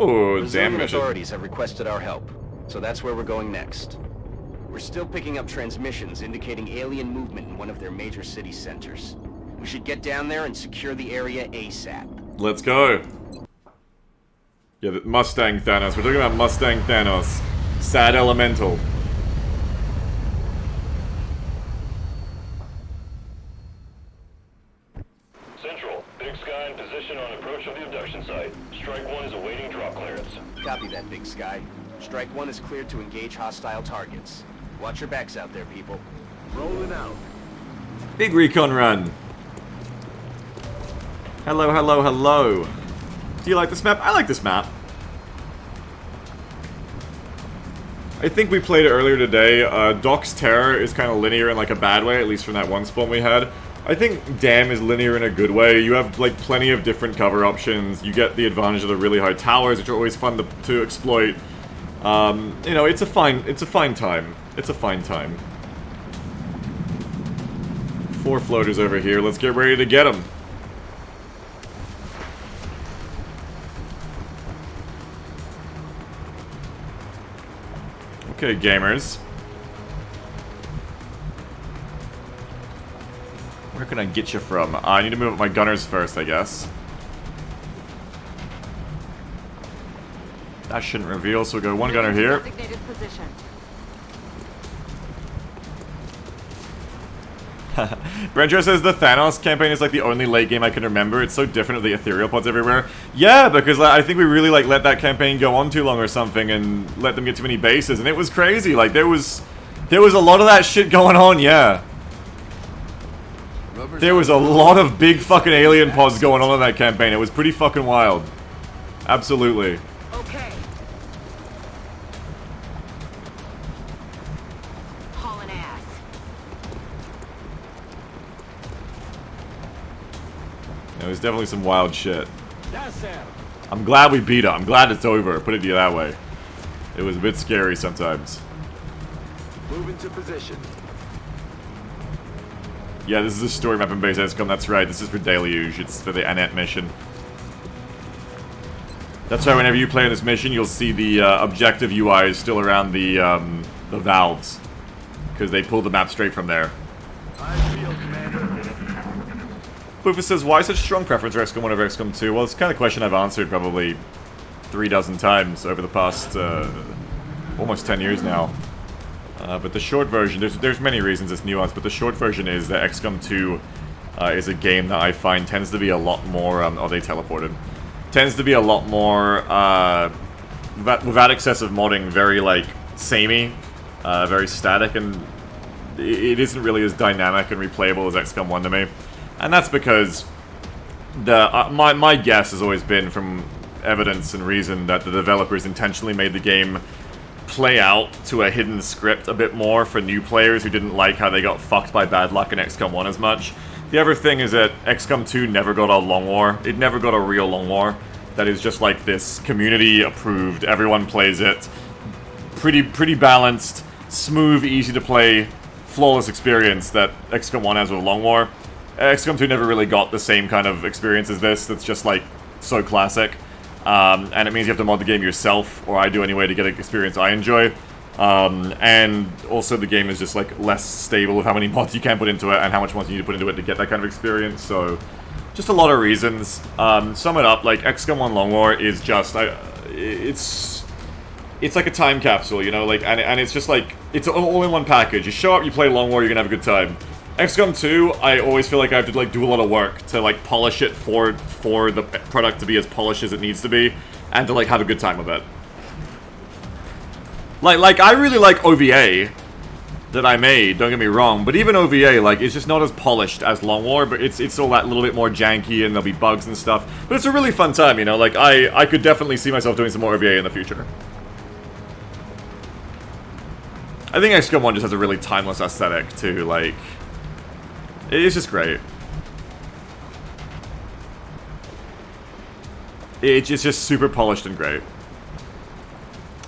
Oh, damn Brazilian mission. authorities have requested our help, so that's where we're going next. We're still picking up transmissions indicating alien movement in one of their major city centers. We should get down there and secure the area ASAP. Let's go. Yeah, the Mustang Thanos. We're talking about Mustang Thanos. Sad Elemental. Central, Big Sky in position on approach of the abduction site. Strike 1 is awaiting drop clearance. Copy that, Big Sky. Strike 1 is cleared to engage hostile targets. Watch your backs out there, people. Rolling out. Big recon run. Hello, hello, hello. Do you like this map? I like this map. I think we played it earlier today. Doc's Terror is kind of linear in like a bad way, at least from that one spawn we had. I think Dam is linear in a good way. You have like plenty of different cover options. You get the advantage of the really high towers, which are always fun to exploit. You know, it's a fine time. It's a fine time. 4 floaters over here. Let's get ready to get them. Okay, gamers. Where can I get you from? I need to move up my gunners first, I guess. That shouldn't reveal, so we'll go one gunner here. Designated position. Brenjo says the Thanos campaign is like the only late game I can remember. It's so different of the ethereal pods everywhere. Yeah, because I think we really like let that campaign go on too long or something and let them get too many bases, and it was crazy. Like there was a lot of that shit going on. Yeah, there was a lot of big fucking alien pods going on in that campaign. It was pretty fucking wild. Absolutely. Okay. Hauling ass. There was definitely some wild shit. I'm glad we beat it. I'm glad it's over. Put it to you that way. It was a bit scary sometimes. Move into position. Yeah, this is a story map in base XCOM. That's right. This is for Deluge. It's for the Annette mission. That's why whenever you play this mission, you'll see the objective UI is still around the valves, because they pulled the map straight from there. Boofus says, why such strong preference for XCOM 1 over XCOM 2? Well, it's the kind of question I've answered probably 3 dozen times over the past almost 10 years now. But the short version, there's many reasons it's nuanced, but the short version is that XCOM 2 is a game that I find tends to be a lot more, oh, they teleported. Tends to be a lot more, without excessive modding, very, like, samey, very static, and it isn't really as dynamic and replayable as XCOM 1 to me. And that's because my guess has always been, from evidence and reason, that the developers intentionally made the game play out to a hidden script a bit more for new players who didn't like how they got fucked by bad luck in XCOM 1 as much. The other thing is that XCOM 2 never got a long war. It never got a real long war. That is just like this community approved, everyone plays it. Pretty balanced, smooth, easy to play, flawless experience that XCOM 1 has with long war. XCOM 2 never really got the same kind of experience as this. That's just like so classic. And it means you have to mod the game yourself, or I do anyway, to get an experience I enjoy. And also the game is just like less stable with how many mods you can put into it and how much mods you need to put into it to get that kind of experience. So just a lot of reasons. Sum it up, like XCOM 1 Long War is just it's like a time capsule, you know, like and it's just like it's all in one package. You show up, you play Long War, you're gonna have a good time. XCOM 2, I always feel like I have to like do a lot of work to like polish it for the product to be as polished as it needs to be, and to like have a good time with it. Like I really like OVA that I made, don't get me wrong, but even OVA, like, it's just not as polished as Long War, but it's all that little bit more janky and there'll be bugs and stuff. But it's a really fun time, you know, like I could definitely see myself doing some more OVA in the future. I think XCOM 1 just has a really timeless aesthetic too, like it's just great. It's just super polished and great.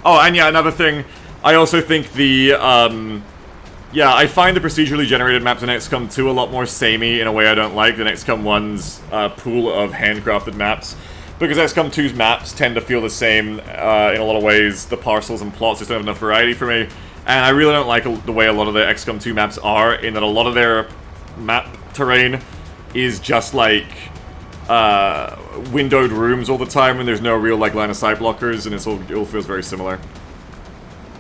Oh, and yeah, another thing, I also think the, yeah, I find the procedurally generated maps in XCOM 2 a lot more samey in a way I don't like than XCOM 1's pool of handcrafted maps. because XCOM 2's maps tend to feel the same in a lot of ways. The parcels and plots just don't have enough variety for me. And I really don't like the way a lot of the XCOM 2 maps are, in that a lot of their map terrain is just like windowed rooms all the time, and there's no real like line of sight blockers, and it all feels very similar.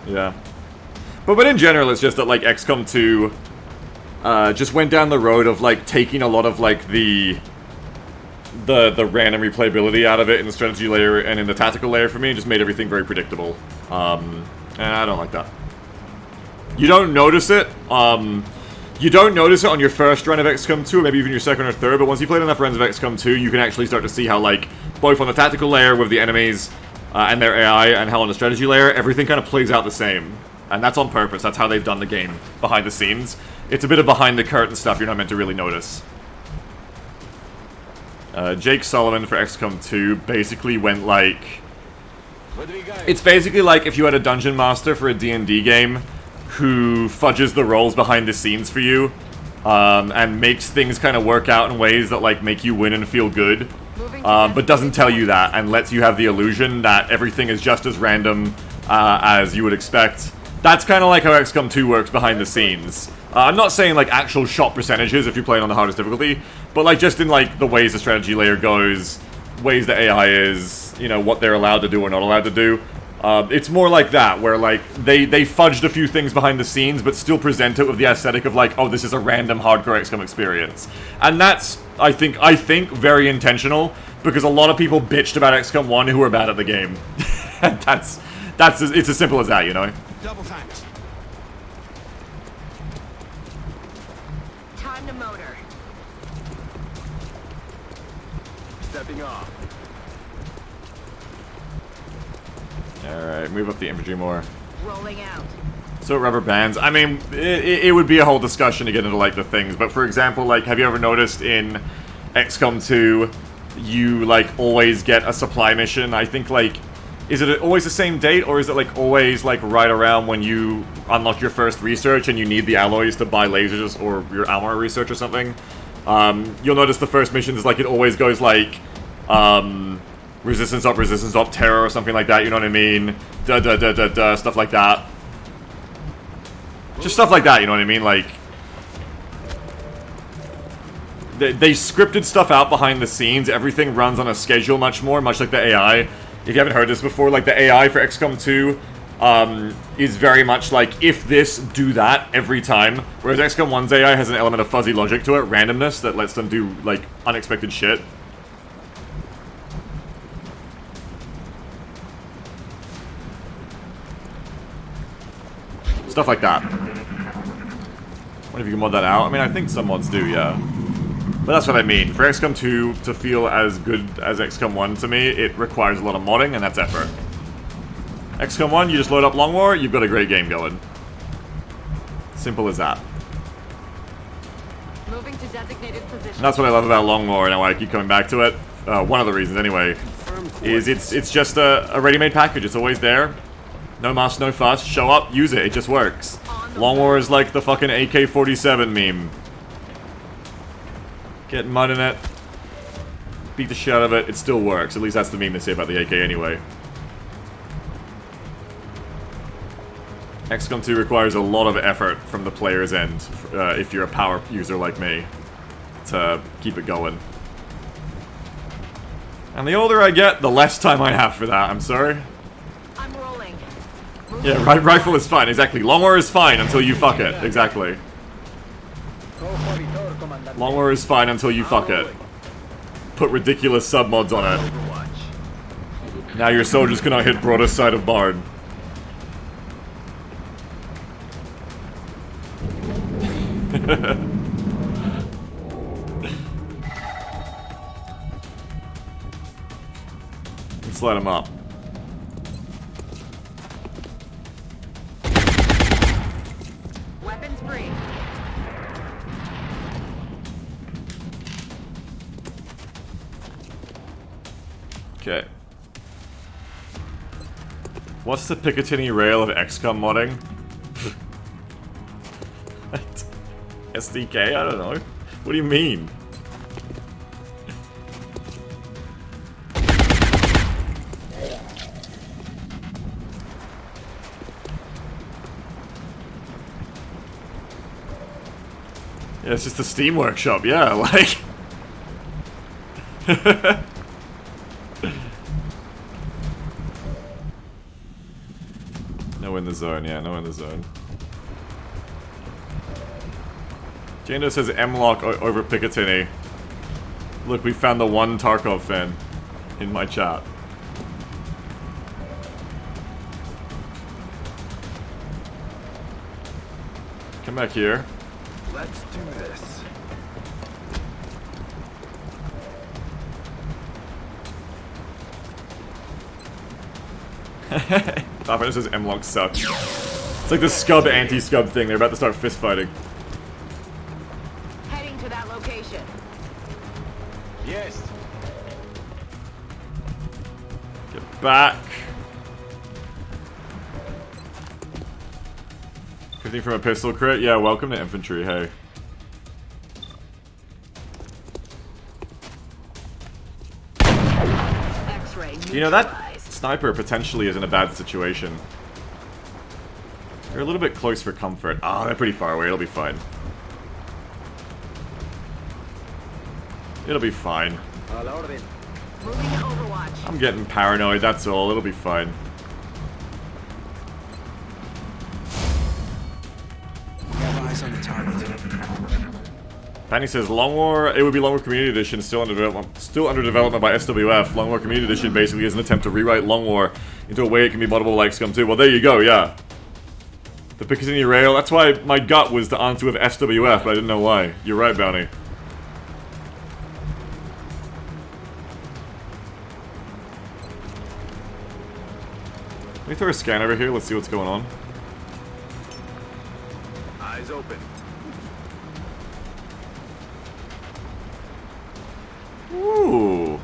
Yeah. But in general, it's just that like XCOM 2 just went down the road of like taking a lot of like the random replayability out of it in the strategy layer and in the tactical layer for me, and just made everything very predictable. And I don't like that. You don't notice it. You don't notice it on your first run of XCOM 2, or maybe even your second or third, but once you played enough runs of XCOM 2, you can actually start to see how, like, both on the tactical layer with the enemies and their AI, and how on the strategy layer, everything kind of plays out the same. And that's on purpose. That's how they've done the game behind the scenes. It's a bit of behind the curtain stuff you're not meant to really notice. Jake Sullivan for XCOM 2 basically went like... It's basically like if you had a dungeon master for a D&D game who fudges the rolls behind the scenes for you, and makes things kind of work out in ways that like make you win and feel good, but doesn't tell you that, and lets you have the illusion that everything is just as random as you would expect. That's kind of like how XCOM 2 works behind the scenes. I'm not saying like actual shot percentages if you're playing on the hardest difficulty, but like just in like the ways the strategy layer goes, ways the AI is, you know, what they're allowed to do or not allowed to do. It's more like that, where like they fudged a few things behind the scenes, but still present it with the aesthetic of like, oh, this is a random hardcore XCOM experience, and that's I think very intentional, because a lot of people bitched about XCOM 1 who were bad at the game. And it's as simple as that, you know. Double thanks. Time to motor. Stepping off. Alright, move up the infantry more. Rolling out. So rubber bands. I mean, it would be a whole discussion to get into like the things, but for example, like, have you ever noticed in XCOM 2, you like always get a supply mission? I think like, is it always the same date, or is it like always like right around when you unlock your first research and you need the alloys to buy lasers or your armor research or something? You'll notice the first mission is like, it always goes like, resistance up, terror, or something like that, you know what I mean? Stuff like that. Just stuff like that, you know what I mean? Like, they scripted stuff out behind the scenes. Everything runs on a schedule much like the AI. If you haven't heard this before, like the AI for XCOM 2 is very much like, if this, do that every time. Whereas XCOM 1's AI has an element of fuzzy logic to it, randomness, that lets them do like unexpected shit. Stuff like that. What if you can mod that out? I mean, I think some mods do, yeah. But that's what I mean. For XCOM 2 to feel as good as XCOM 1 to me, it requires a lot of modding, and that's effort. XCOM 1, you just load up Long War, you've got a great game going. Simple as that. Moving to designated position. And that's what I love about Long War, and why I keep coming back to it. One of the reasons, anyway, is it's just a ready-made package. It's always there. No muss, no fuss. Show up, use it. It just works. Long War is like the fucking AK-47 meme. Get mud in it. Beat the shit out of it. It still works. At least that's the meme they say about the AK anyway. XCOM 2 requires a lot of effort from the player's end, if you're a power user like me, to keep it going. And the older I get, the less time I have for that. I'm sorry. I'm rolling. Yeah, rifle is fine, exactly. Long War is fine until you fuck it, exactly. Long War is fine until you fuck it. Put ridiculous sub-mods on it. Now your soldiers cannot hit broadest side of Bard. Let's let him up. Weapons free. Okay. What's the Picatinny rail of XCOM modding? SDK? I don't know. What do you mean? Yeah, it's just a Steam workshop, yeah, like... No in the zone, yeah, no in the zone. Jando says M-Lock over Picatinny. Look, we found the one Tarkov fan in my chat. Come back here. Let's do this. Starfighter says M-Lock sucks. It's like the Scub anti-Scub thing. They're about to start fist fighting. Heading to that location. Yes. Get back. 15 from a pistol crit? Yeah, welcome to infantry, hey. X-ray. You know, that sniper potentially is in a bad situation. They're a little bit close for comfort. Ah, they're pretty far away. It'll be fine. It'll be fine. Moving to Overwatch. I'm getting paranoid, that's all. It'll be fine. We have eyes on the target. Penny says Long War. It would be Long War Community Edition, still under development by SWF. Long War Community Edition basically is an attempt to rewrite Long War into a way it can be moddable like XCOM 2. Well, there you go. Yeah. The Picatinny rail. That's why my gut was to answer with SWF, but I didn't know why. You're right, Bounty. Let me throw a scan over here. Let's see what's going on. Eyes open. Ooh.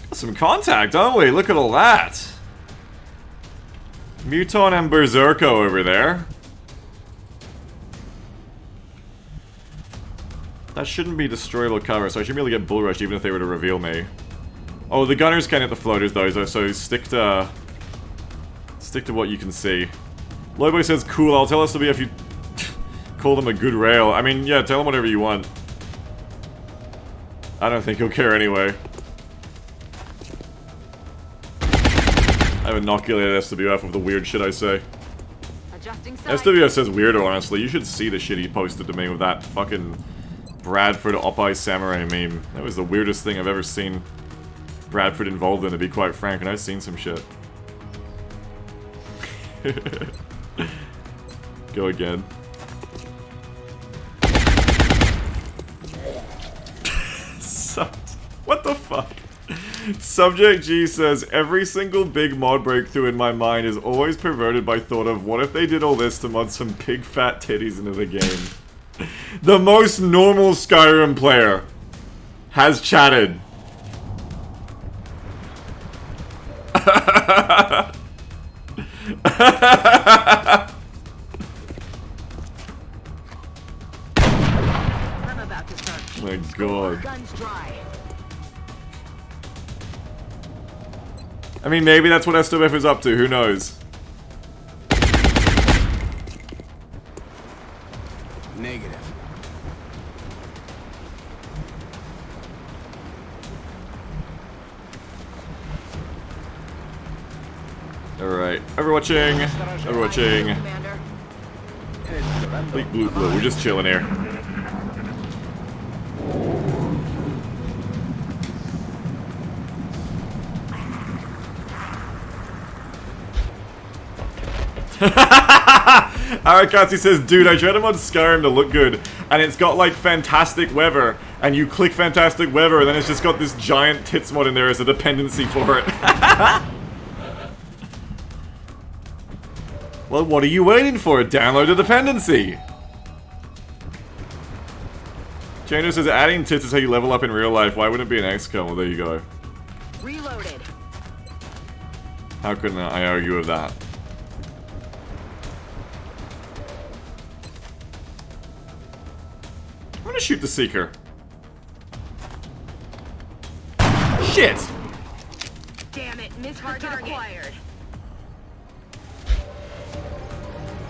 Got some contact, don't we? Look at all that. Muton and Berserko over there. That shouldn't be destroyable cover, so I shouldn't be able to get bull rushed even if they were to reveal me. Oh, the gunners can hit the floaters though, so stick to what you can see. Loboy says, cool, I'll tell SW if you call them a good rail. I mean, yeah, tell them whatever you want. I don't think he'll care anyway. I've inoculated SWF with the weird shit I say. Adjusting sight. SWF says weirder, honestly. You should see the shit he posted to me with that fucking Bradford Opeye Samurai meme. That was the weirdest thing I've ever seen Bradford involved in, to be quite frank, and I've seen some shit. Go again. What the fuck? Subject G says, every single big mod breakthrough in my mind is always perverted by thought of what if they did all this to mod some big fat titties into the game. The most normal Skyrim player has chatted. I'm about to start. Oh my god. Guns dry. I mean, maybe that's what SWF is up to, who knows? Negative. Alright, overwatching, overwatching. Commander. Bleak blue blue, we're just chilling here. Arakatsu says, dude, I tried to mod Skyrim to look good, and it's got like fantastic weather, and you click fantastic weather, and then it's just got this giant tits mod in there as a dependency for it. Well, what are you waiting for? Download a dependency! Jano says, adding tits is how you level up in real life. Why wouldn't it be an XCOM? Well, there you go. Reloaded. How can I argue with that? I'm gonna shoot the Seeker. Shit! Damn it, missed the target acquired.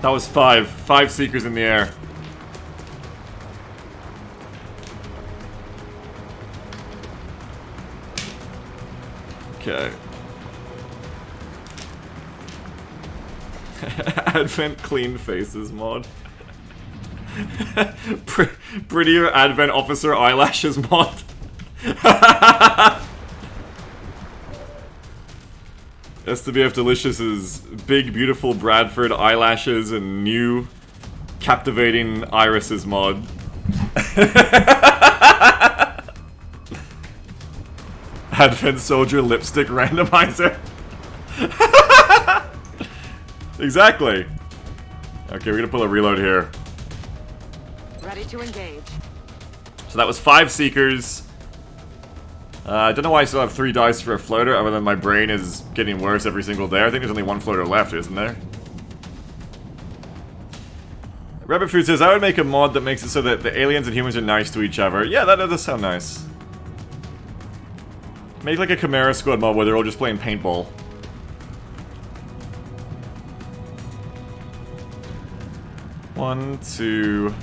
That was 5. 5 Seekers in the air. Okay. Advent clean faces mod. Prettier Advent officer eyelashes mod. SWF Delicious's big beautiful Bradford eyelashes and new captivating irises mod. Advent Soldier lipstick randomizer. Exactly. Okay, we're gonna pull a reload here. Ready to engage. So that was 5 Seekers. I don't know why I still have 3 dice for a floater, other than my brain is getting worse every single day. I think there's only 1 floater left, isn't there? Rabbit Food says, I would make a mod that makes it so that the aliens and humans are nice to each other. Yeah, that does sound nice. Make like a Chimera Squad mod where they're all just playing paintball. One, two...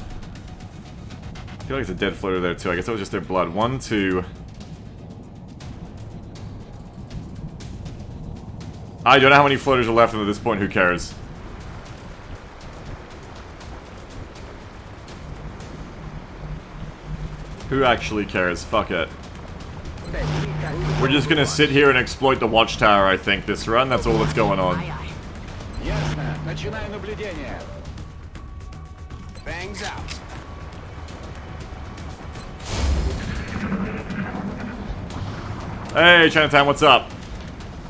I feel like there's a dead floater there too. I guess that was just their blood. 1, 2... I don't know how many floaters are left, and at this point, who cares? Who actually cares? Fuck it. We're just gonna sit here and exploit the watchtower, I think, this run. That's all that's going on. Ясно. Начинаю наблюдение. Bangs out. Hey, Chinatown, what's up?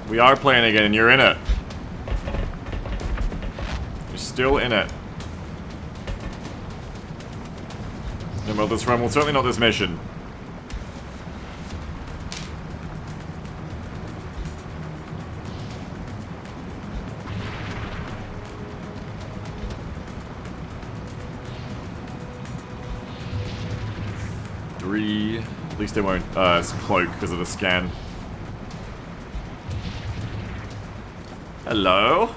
We are playing again, and you're in it. You're still in it. No more this run. Well, certainly not this mission. Three. At least they won't cloak because of the scan. Hello.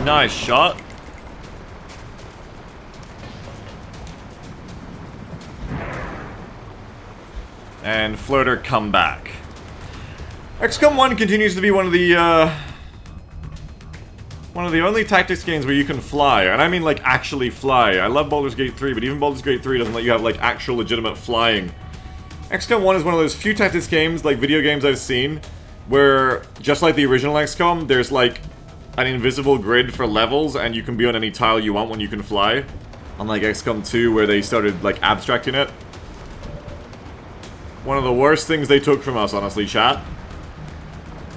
Nice shot. And floater come back. XCOM 1 continues to be one of the only tactics games where you can fly, and I mean like actually fly. I love Baldur's Gate 3, but even Baldur's Gate 3 doesn't let you have like actual legitimate flying. XCOM 1 is one of those few tactics games, like video games I've seen, where, just like the original XCOM, there's like an invisible grid for levels, and you can be on any tile you want when you can fly. Unlike XCOM 2, where they started like abstracting it. One of the worst things they took from us, honestly, chat.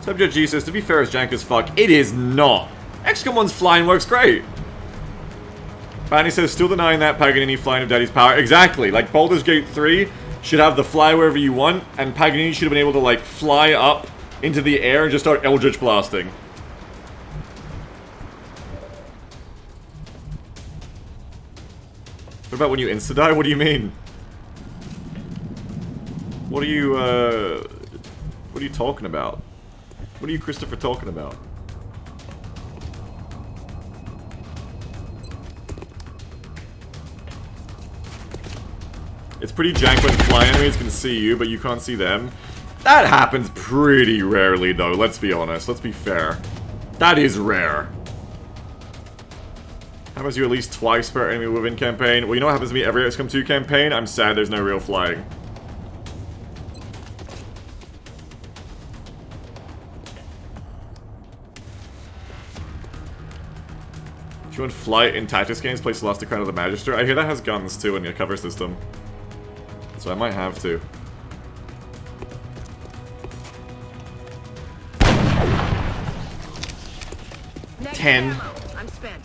Subject G says, to be fair, it's jank as fuck. It is not. XCOM 1's flying works great. Fanny says, still denying that Paganini flying of Daddy's power. Exactly. Like, Baldur's Gate 3 should have the fly wherever you want, and Paganini should have been able to, like, fly up into the air and just start Eldritch blasting. What about when you insta-die? What do you mean? What are you talking about? What are you, Christopher, talking about? It's pretty jank when flying enemies can see you, but you can't see them. That happens pretty rarely, though, let's be honest. Let's be fair. That is rare. Happens to you at least twice per enemy within campaign. Well, you know what happens to me every XCOM 2 campaign? I'm sad there's no real flying. If you want flight in tactics games, play Celeste Crown of the Magister. I hear that has guns too in your cover system. So I might have to. Negative 10. ammo. I'm spent.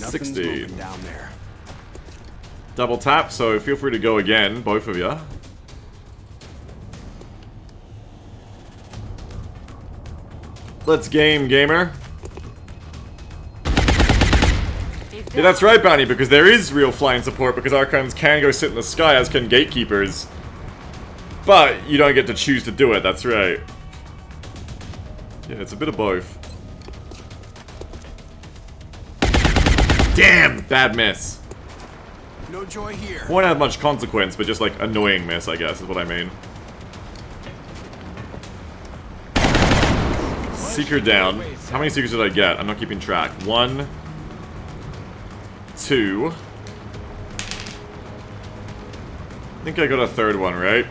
Nothing's 16. moving down there. Double tap, so feel free to go again, both of you. Let's game, gamer. Yeah, that's right, Bounty, because there is real flying support, because Archons can go sit in the sky, as can Gatekeepers. But you don't get to choose to do it, that's right. Yeah, it's a bit of both. Damn! Bad miss. No joy here. Won't have much consequence, but just like annoying miss, I guess, is what I mean. Seeker down. How many seekers did I get? I'm not keeping track. 1, 2. I think I got a third one, right?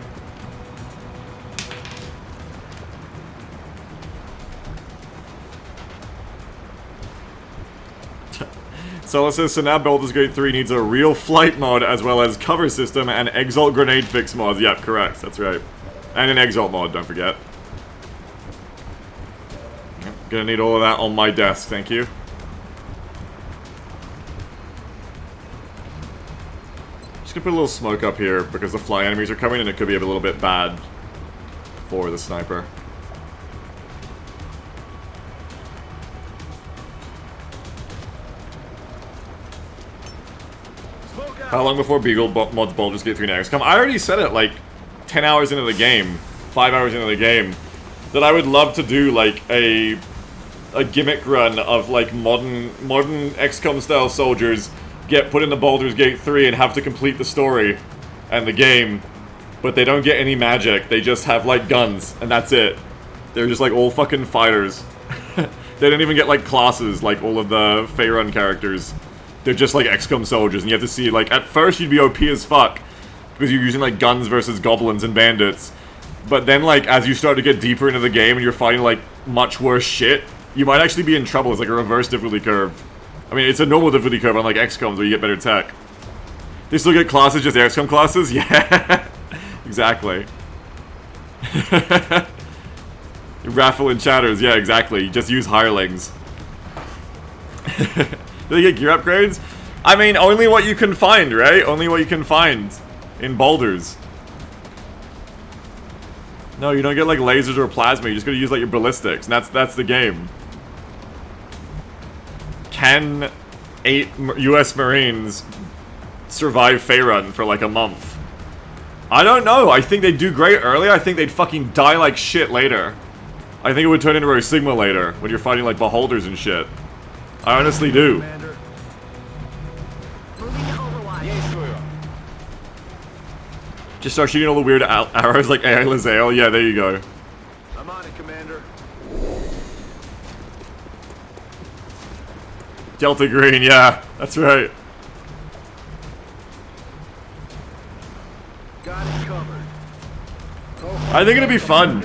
Solo says, so now Baldur's Gate 3 needs a real flight mod as well as cover system and Exalt grenade fix mods. Yep, correct, that's right. And an Exalt mod, don't forget. Yep, gonna need all of that on my desk, thank you. Just gonna put a little smoke up here because the fly enemies are coming and it could be a little bit bad for the sniper. How long before Beagle mods Baldur's Gate 3 and XCOM? I already said it like 10 hours into the game, 5 hours into the game, that I would love to do like a gimmick run of like modern XCOM style soldiers get put into Baldur's Gate 3 and have to complete the story and the game, but they don't get any magic, they just have like guns, and that's it. They're just like all fucking fighters. They don't even get like classes like all of the Faerun characters. They're just like XCOM soldiers, and you have to see, like, at first you'd be OP as fuck, because you're using, like, guns versus goblins and bandits. But then, like, as you start to get deeper into the game and you're fighting, like, much worse shit, you might actually be in trouble. It's like a reverse difficulty curve. I mean, it's a normal difficulty curve on, like, XCOMs where you get better tech. They still get classes, just XCOM classes? Yeah, exactly. Raffle and chatters, yeah, exactly. Just use hirelings. Do they get gear upgrades? I mean, only what you can find, right? Only what you can find in Baldur's. No, you don't get like lasers or plasma. You just gotta use like your ballistics, and that's the game. Can 8 U.S. Marines survive Faerun for like a month? I don't know. I think they'd do great early. I think they'd fucking die like shit later. I think it would turn into a Sigma later when you're fighting like beholders and shit. I honestly do. Commander. Moving to Overwatch. Действую. Just start shooting all the weird arrows like AI Lazael. Yeah, there you go. I'm on it, Commander. Delta Green, yeah, that's right. Got it covered. I think it'd be fun.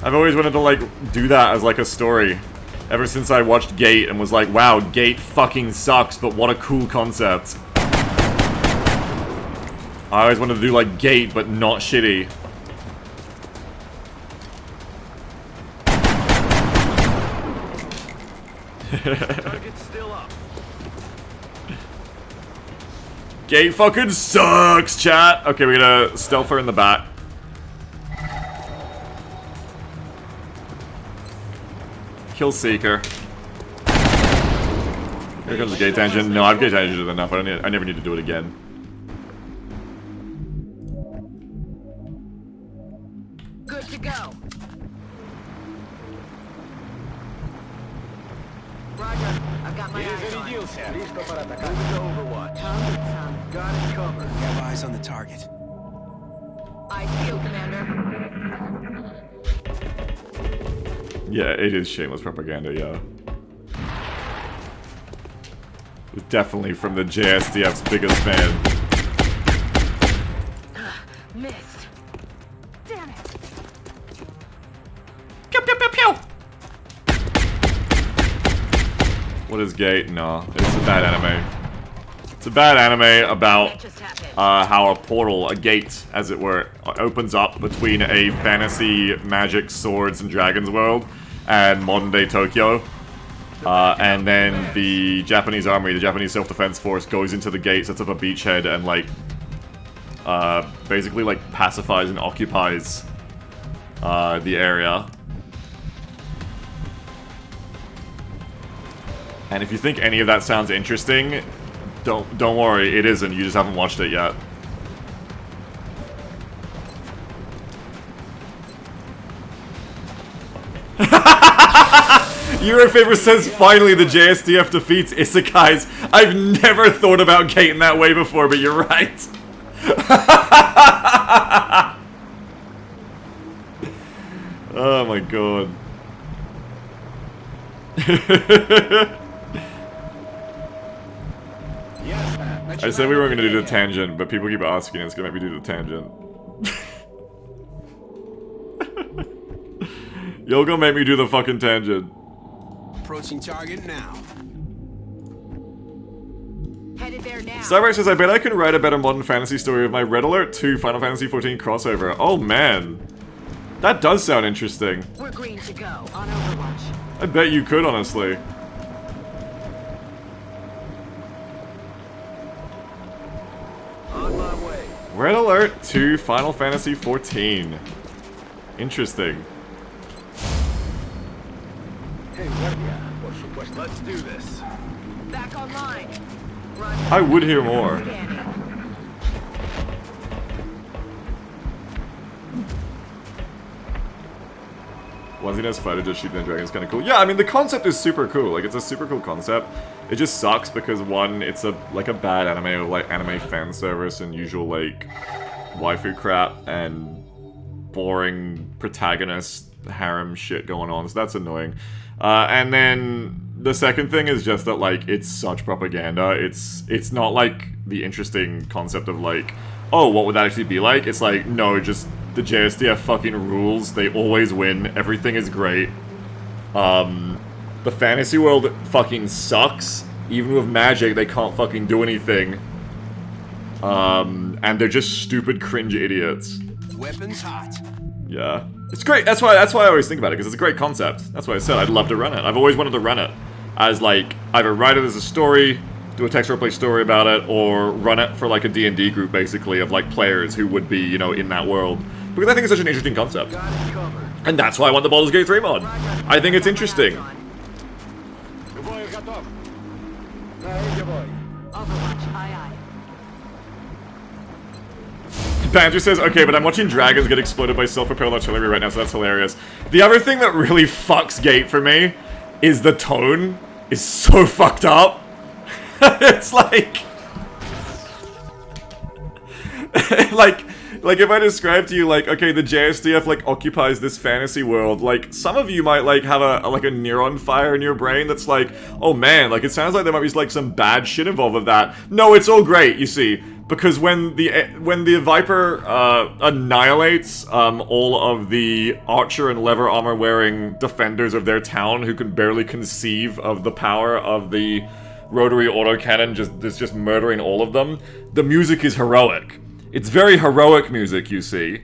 I've always wanted to, like, do that as, like, a story. Ever since I watched Gate and was like, wow, Gate fucking sucks, but what a cool concept. I always wanted to do, like, Gate, but not shitty. Target's still up. Gate fucking sucks, chat! Okay, we're gonna stealth her in the back. Kill Seeker. Here comes the gate tangent. No, I've gate tangented enough. I never need to do it again. Good to go. Roger. I've got my eyes on. Перезарядился. Лишь пора атаковать. Overwatch. Some. Got it covered. Have eyes on the target. I feel, Commander. Yeah, it is shameless propaganda, yeah. Definitely from the JSDF's biggest fan. Missed. Damn it. Pew pew pew pew! What is Gate? No, it's a bad anime. It's a bad anime about That just happened. how a portal, a gate, as it were, opens up between a fantasy, magic, swords, and dragons world and modern-day Tokyo. And then the Japanese army, the Japanese self-defense force, goes into the gate, sets up a beachhead, and, like, basically, like, pacifies and occupies the area. And if you think any of that sounds interesting, don't worry, it isn't. You just haven't watched it yet. Eurofavor says, finally the JSDF defeats Isekais. I've never thought about Kate in that way before, but you're right. Oh my god. I said we weren't going to do the tangent, but people keep asking, it's going to make me do the tangent. You're gonna make me do the fucking tangent. Approaching target now. Headed there now. Starbright says, I bet I can write a better modern fantasy story with my Red Alert 2 Final Fantasy XIV crossover. Oh man. That does sound interesting. We're green to go on Overwatch. I bet you could, honestly. On my way. Red Alert 2 Final Fantasy XIV. Interesting. Hey, guardia. Por supuesto. Let's do this. Back online. Run. I would hear more. Scanning. Onesinos fighter just shooting a dragon is kind of cool. Yeah, I mean, the concept is super cool. Like, it's a super cool concept. It just sucks because, one, it's a bad anime, like, anime fan service and usual, like, waifu crap and boring protagonist harem shit going on, so that's annoying. And then the second thing is just that, like, it's such propaganda. It's not, like, the interesting concept of, like, oh, what would that actually be like? It's like, no, just the JSDF fucking rules. They always win. Everything is great. The fantasy world fucking sucks. Even with magic, they can't fucking do anything. And they're just stupid, cringe idiots. Weapons hot. Yeah. It's great. That's why I always think about it, because it's a great concept. That's why I said I'd love to run it. I've always wanted to run it. As, like, either write it as a story, do a text roleplay story about it, or run it for, like, a D&D group, basically, of, like, players who would be, you know, in that world. Because I think it's such an interesting concept. Got it covered. And that's why I want the Baldur's Gate 3 mod. I think it's interesting. Любой готов. На эти бой. Overwatch, aye aye. Banter says, okay, but I'm watching dragons get exploded by self-propelled artillery right now, so that's hilarious. The other thing that really fucks Gate for me is the tone is so fucked up. It's like... like if I describe to you, like, okay, the JSDF, like, occupies this fantasy world, like, some of you might, like, have a neuron fire in your brain that's like, oh man, like, it sounds like there might be, like, some bad shit involved with that. No, it's all great, you see. Because when the Viper annihilates all of the archer and leather armor wearing defenders of their town who can barely conceive of the power of the rotary autocannon just murdering all of them, the music is heroic. It's very heroic music, you see.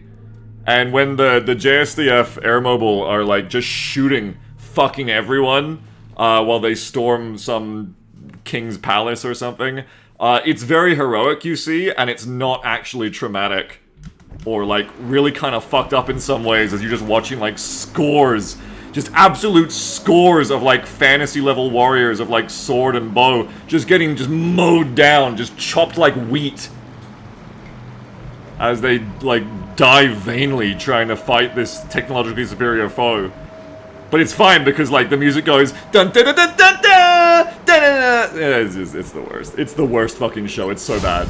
And when the JSDF Air Mobile are like just shooting fucking everyone while they storm some king's palace or something, it's very heroic, you see, and it's not actually traumatic or like really kind of fucked up in some ways as you're just watching like scores, just absolute scores of like fantasy level warriors of like sword and bow just getting just mowed down, just chopped like wheat as they like die vainly trying to fight this technologically superior foe. But it's fine because like the music goes dun dun dun dun dun dun dun dun. It's the worst. It's the worst fucking show. It's so bad.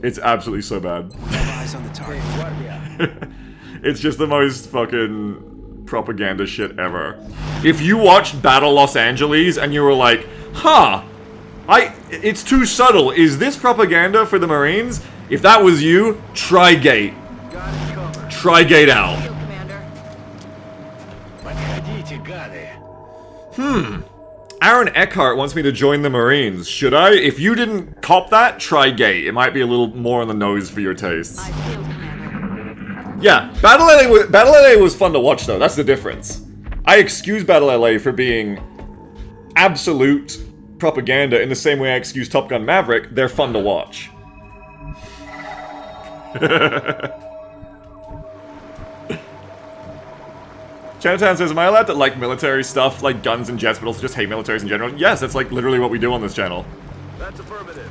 It's absolutely so bad. Eyes on the target. Guardia. It's just the most fucking propaganda shit ever. If you watched Battle Los Angeles and you were like, huh, it's too subtle. Is this propaganda for the Marines? If that was you, try Gate. Got it covered. Try Gate out. Field commander. Подходите, гады. Aaron Eckhart wants me to join the Marines. Should I? If you didn't cop that, try Gate. It might be a little more on the nose for your tastes. I field commander. Yeah, Battle LA was fun to watch though, that's the difference. I excuse Battle LA for being absolute propaganda in the same way I excuse Top Gun Maverick. They're fun to watch. Chinatown says, am I allowed to like military stuff, like guns and jets, but also just hate militaries in general? Yes, that's like literally what we do on this channel. That's affirmative.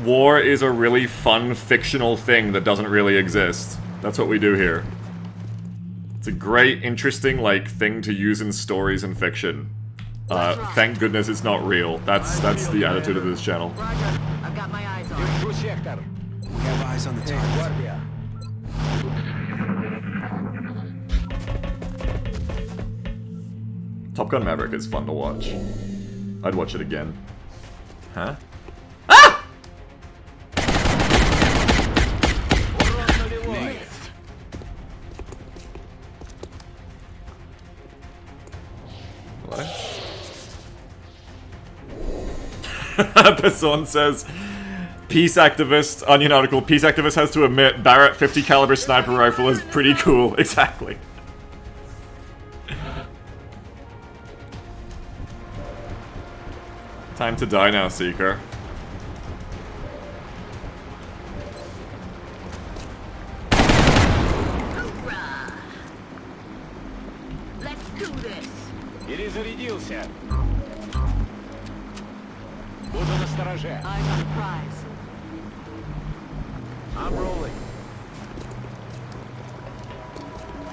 War is a really fun, fictional thing that doesn't really exist. That's what we do here. It's a great, interesting, like, thing to use in stories and fiction. Thank goodness it's not real. That's the attitude of this channel. Roger. I've got my eyes on it. Держу сектор. We have eyes on the Эй, target. гвардия. Top Gun Maverick is fun to watch. I'd watch it again. Huh? Урон нулевой. What? Person says, peace activist, Onion article, peace activist has to admit Barrett 50 caliber sniper rifle is pretty cool. Exactly. Time to die now, Seeker. Hoorah! Let's do this. Перезарядился. Буду настороже. Eyes on the prize. I'm rolling.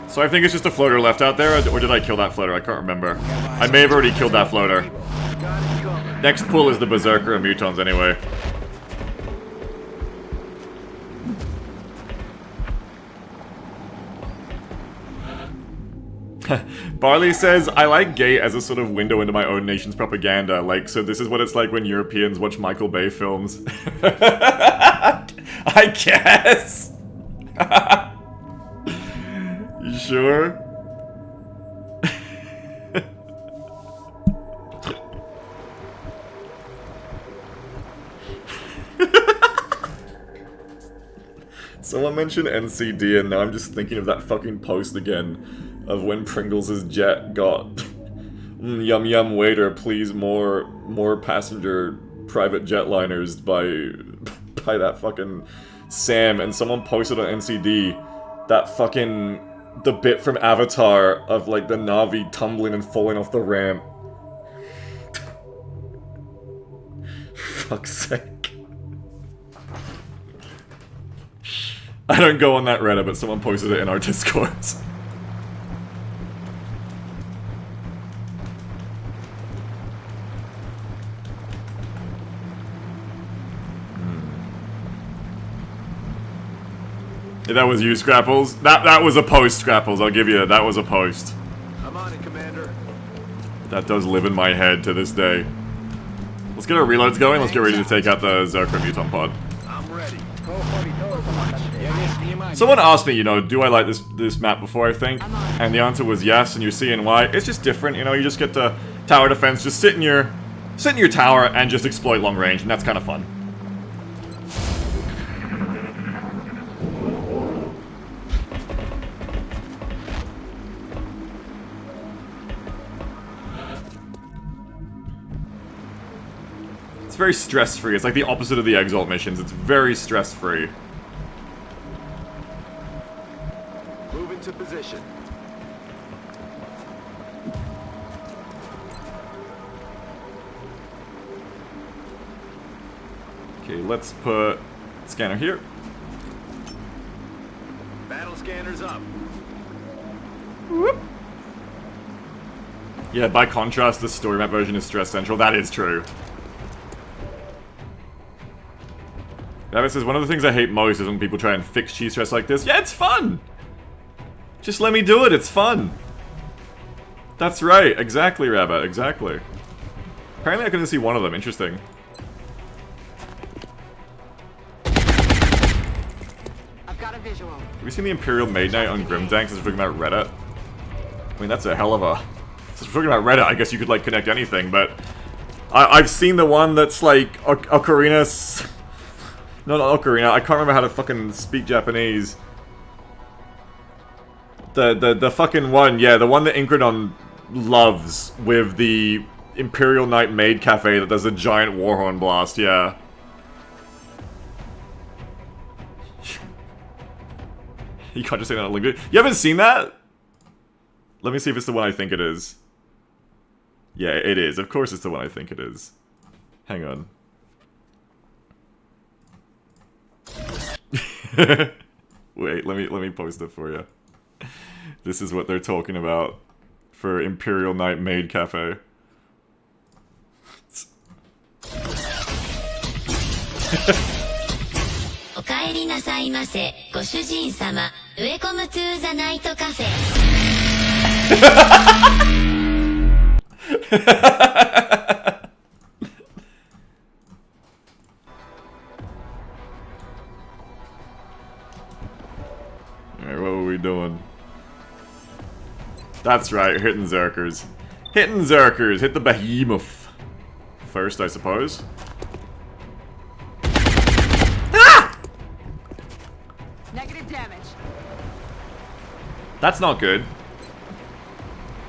So I think it's just a floater left out there, or did I kill that floater? I can't remember. I may have already killed that floater. Got it covered. Next pull is the Berserker and Mutons anyway. Barley says, I like gay as a sort of window into my own nation's propaganda. Like, so this is what it's like when Europeans watch Michael Bay films. I guess. You sure? Someone mentioned NCD and now I'm just thinking of that fucking post again of when Pringles' jet got yum yum waiter, please more passenger private jetliners by that fucking Sam, and someone posted on NCD that fucking the bit from Avatar of like the Na'vi tumbling and falling off the ramp. Fuck's sake. I don't go on that Reddit, but someone posted it in our Discord. Yeah, that was you, Scrapples. That was a post, Scrapples. I'll give you that. That was a post. I'm on it, Commander. That does live in my head to this day. Let's get our reloads going. Let's get ready to take out the Zerka Muton pod. I'm ready. Я весь внимание. Someone asked me, you know, do I like this map before, I think? And the answer was yes, and you're seeing why. It's just different, you know, you just get to tower defense, just sit in your tower and just exploit long range, and that's kind of fun. It's very stress-free. It's like the opposite of the Exalt missions. It's very stress-free. Move into position. Okay, let's put scanner here. Battle scanners up. Yeah, by contrast, the story map version is stress central. That is true. Rabbit says, one of the things I hate most is when people try and fix cheese stress like this. Yeah, it's fun! Just let me do it, it's fun! That's right, exactly, Rabbit, exactly. Apparently I couldn't see one of them, interesting. I've got a visual. Have you seen the Imperial Maid Knight on Grimdank since we're talking about Reddit? I mean, that's a hell of a... Since we're talking about Reddit, I guess you could, like, connect anything, but... I've seen the one that's, like, Ocarina's... No, not Ocarina, I can't remember how to fucking speak Japanese. The fucking one, yeah, the one that Incredon loves with the Imperial Knight Maid Cafe that does a giant warhorn blast, yeah. You can't just say that on LinkedIn. You haven't seen that? Let me see if it's the one I think it is. Yeah, it is. Of course it's the one I think it is. Hang on. Wait, let me post it for you. This is what they're talking about for Imperial Knight Maid Cafe. おかえりなさいませ、ご主人様。Welcome to the night cafe. Alright, what were we doing? That's right, hitting Zerkers. Hitting Zerkers! Hit the behemoth. First, I suppose. Ah! Negative damage. That's not good.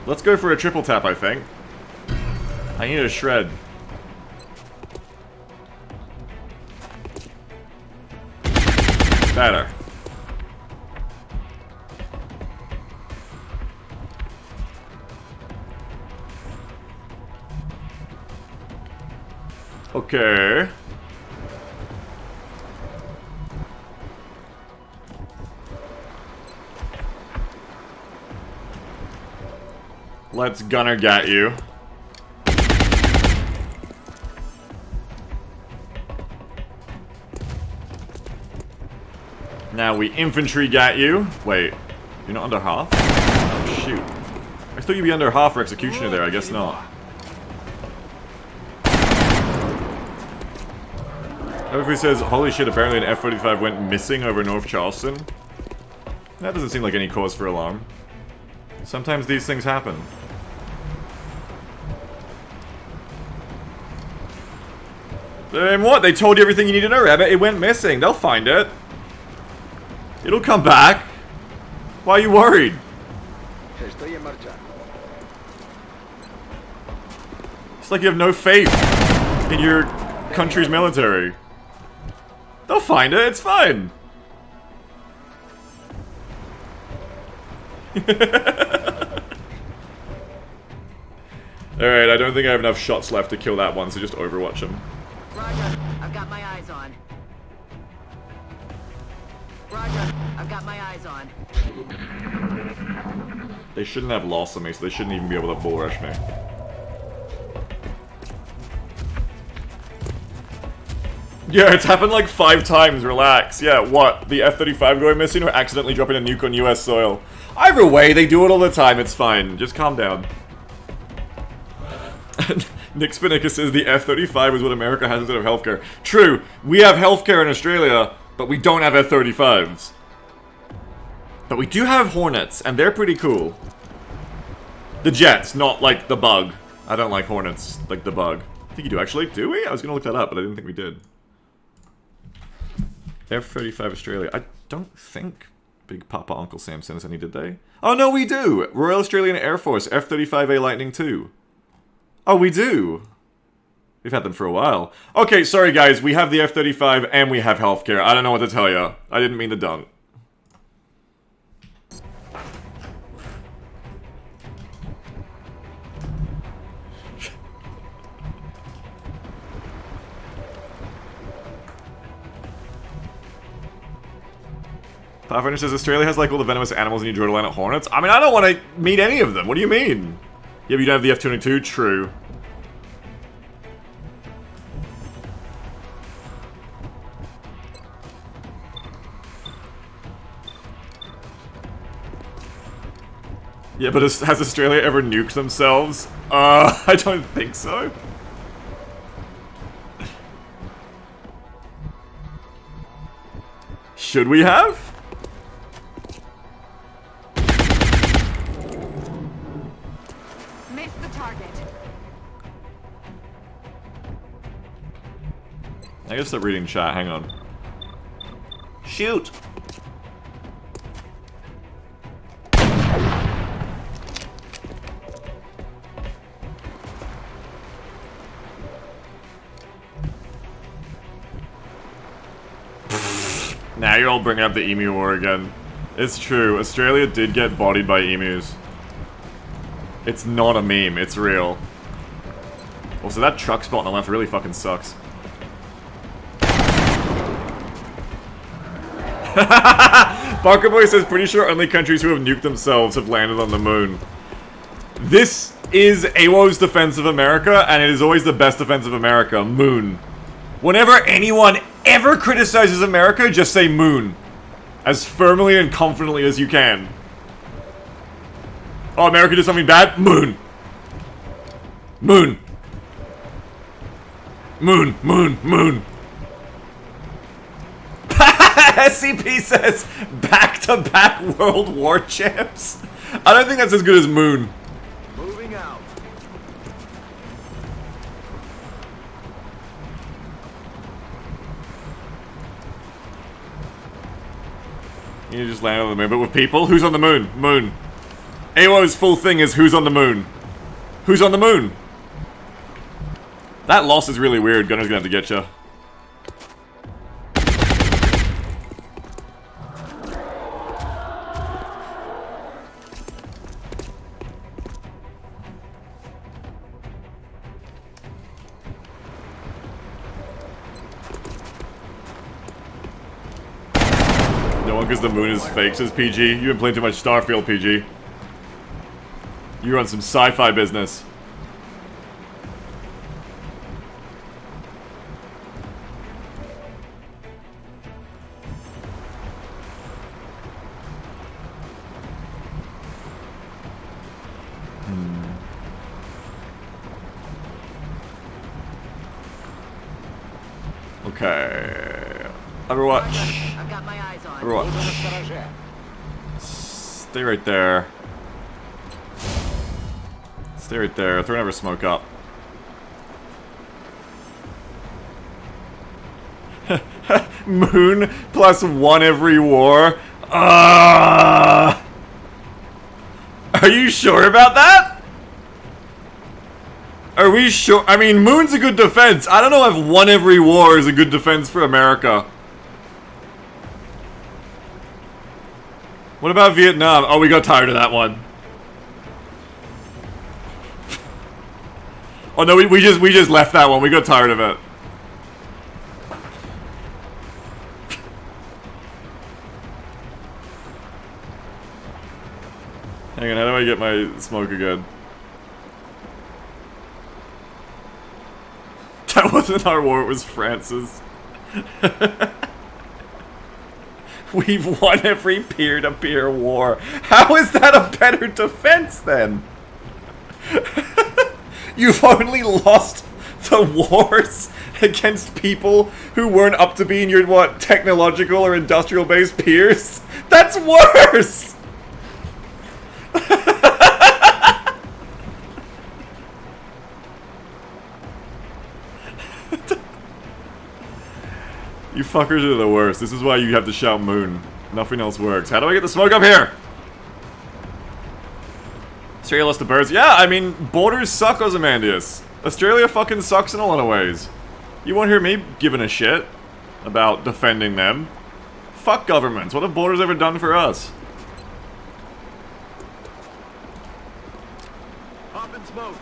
Let's go for a triple tap, I think. I need a shred. Better. Okay. Let's gunner get you. Now we infantry got you. Wait, you're not under half? Oh shoot. I thought you'd be under half for executioner there, I guess not. Everybody says, holy shit, apparently an F-45 went missing over North Charleston. That doesn't seem like any cause for alarm. Sometimes these things happen. And what? They told you everything you need to know, Rabbit. It went missing. They'll find it. It'll come back. Why are you worried? Estoy en marcha. It's like you have no faith in your country's military. They'll find it. It's fine. Alright, I don't think I have enough shots left to kill that one, so just overwatch him. Roger. I've got my eyes on. Roger. I've got my eyes on. They shouldn't have lost on me, so they shouldn't even be able to bull rush me. Yeah, it's happened like 5 times, relax. Yeah, what? The F-35 going missing or accidentally dropping a nuke on US soil? Either way, they do it all the time, it's fine. Just calm down. Nick Spinica says the F-35 is what America has instead of healthcare. True, we have healthcare in Australia, but we don't have F-35s. But we do have Hornets, and they're pretty cool. The jets, not like the bug. I don't like Hornets, like the bug. I think you do actually. Do we? I was gonna look that up, but I didn't think we did. F-35 Australia. I don't think Big Papa Uncle Sam sent us any, did they? Oh no, we do! Royal Australian Air Force, F-35A Lightning II. Oh, we do! We've had them for a while. Okay, sorry guys, we have the F-35 and we have healthcare. I don't know what to tell you. I didn't mean to dunk. Pathfinder says Australia has like all the venomous animals and you draw the line at hornets. I mean, I don't want to meet any of them. What do you mean? Yeah, but you don't have the F-22? True. Yeah, but has Australia ever nuked themselves? I don't think so. Should we have? Missed the target. I gotta start reading chat, hang on. Shoot! Now you're all bringing up the emu war again. It's true, Australia did get bodied by emus. It's not a meme, it's real. Also, that truck spot on the left really fucking sucks. Barker Boy says, pretty sure only countries who have nuked themselves have landed on the moon. This is AWO's defense of America, and it is always the best defense of America. Moon. Whenever anyone ever criticizes America, just say moon. As firmly and confidently as you can. Oh, America did something bad? Moon. Moon. Moon, moon, moon. SCP says back-to-back World War champs. I don't think that's as good as moon. Moving out. You just land on the moon, but with people? Who's on the moon? Moon. AWO's full thing is who's on the moon? Who's on the moon? That loss is really weird. Gunner's gonna have to get you. No one, because the moon is fake, says PG. You've been playing too much Starfield, PG. You run some sci-fi business. Okay. Overwatch. I've got my eyes on. Overwatch. Stay right there. Stay right there. Throw another smoke up. Moon plus 1 every war. Are you sure about that? Are we sure? I mean, moon's a good defense. I don't know if 1 every war is a good defense for America. What about Vietnam? Oh, we got tired of that one. Oh no, we just left that one. We got tired of it. Hang on, how do I get my smoke again? That wasn't our war, it was France's. We've won every peer-to-peer war. How is that a better defense, then? You've only lost the wars against people who weren't up to being your, what, technological or industrial-based peers? That's worse! You fuckers are the worst. This is why you have to shout moon. Nothing else works. How do I get the smoke up here? Australia lost the birds. Yeah, I mean, borders suck, Ozymandias. Australia fucking sucks in a lot of ways. You won't hear me giving a shit about defending them. Fuck governments. What have borders ever done for us? Pop and smoke.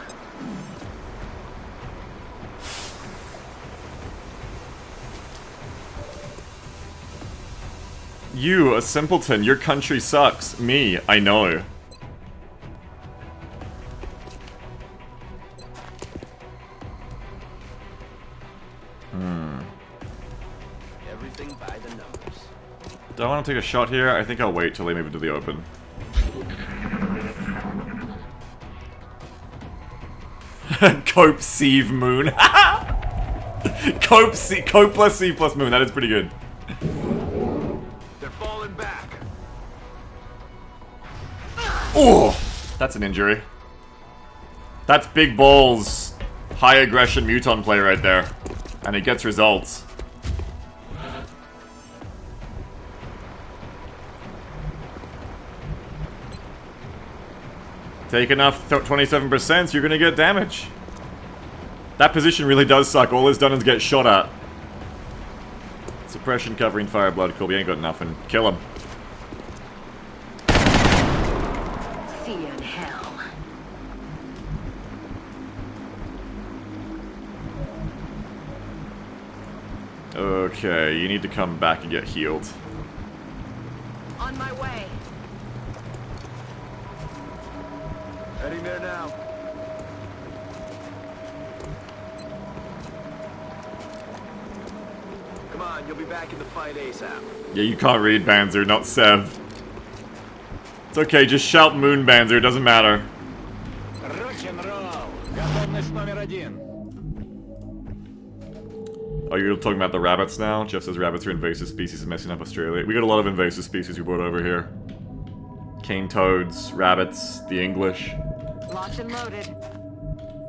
You, a simpleton. Your country sucks. Me, I know. Everything by the numbers. Do I want to take a shot here? I think I'll wait till they move into the open. Cope Sieve Moon. Cope plus C plus Moon. That is pretty good. They're falling back. Oh, that's an injury. That's big balls, high aggression Muton play right there, and it gets results. Take enough 27%, you're gonna get damage. That position really does suck. All it's done is get shot at. Suppression covering fire blood. Cool, we ain't got nothing. Kill him. See you in hell. Okay, you need to come back and get healed. On my way. Heading there now. Come on, you'll be back in the fight ASAP. Yeah, you can't read Banzer, not Sev. It's okay, just shout Moon Banzer, it doesn't matter. Rock'n'roll. Готовность номер 1. Oh, you're talking about the rabbits now? Jeff says rabbits are invasive species messing up Australia. We got a lot of invasive species we brought over here. Cane toads, rabbits, the English. Locked and loaded.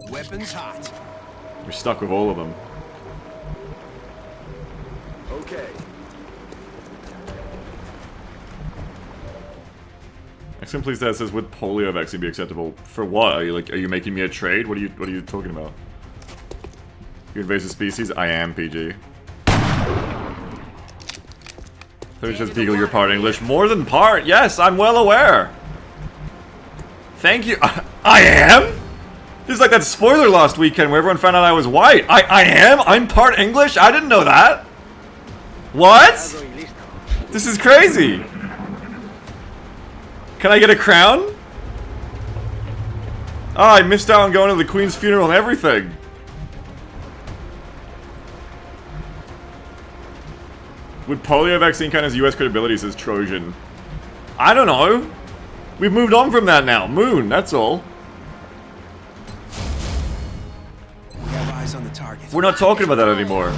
Weapons hot. We're stuck with all of them. Okay. XCOM Please Dad says, would polio vaccine be acceptable? For what? Are you making me a trade? What are you talking about? You invasive species? I am, PG. There's just Beagle, you're part English. More than part! Yes, I'm well aware! Thank you. I am? This is like that spoiler last weekend where everyone found out I was white. I am? I'm part English? I didn't know that! What? This is crazy! Can I get a crown? Oh, I missed out on going to the Queen's funeral and everything. Would polio vaccine count as US credibility, says Trojan? I don't know. We've moved on from that now. Moon, that's all. We have eyes on the target. We're not talking about that anymore.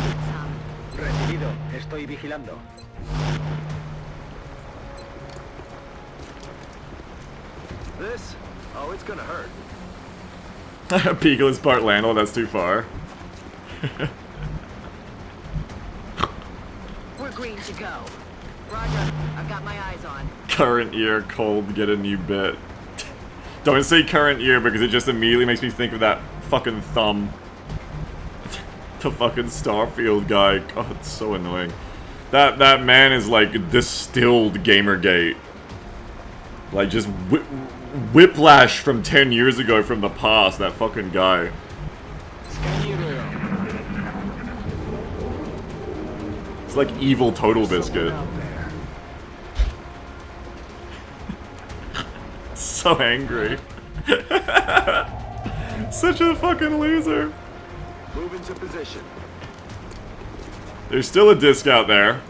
Recibido. Estoy vigilando. This? Oh, it's gonna hurt. Beagle is part landlord, that's too far. We're green to go. Roger. I've got my eyes on. Current year, cold, get a new bit. Don't say current year because it just immediately makes me think of that fucking thumb. The fucking Starfield guy. God, it's so annoying. That man is like distilled Gamergate. Like just whiplash from 10 years ago from the past, that fucking guy. It's like evil Total Biscuit. So angry. Such a fucking loser. Move into position. There's still a disc out there.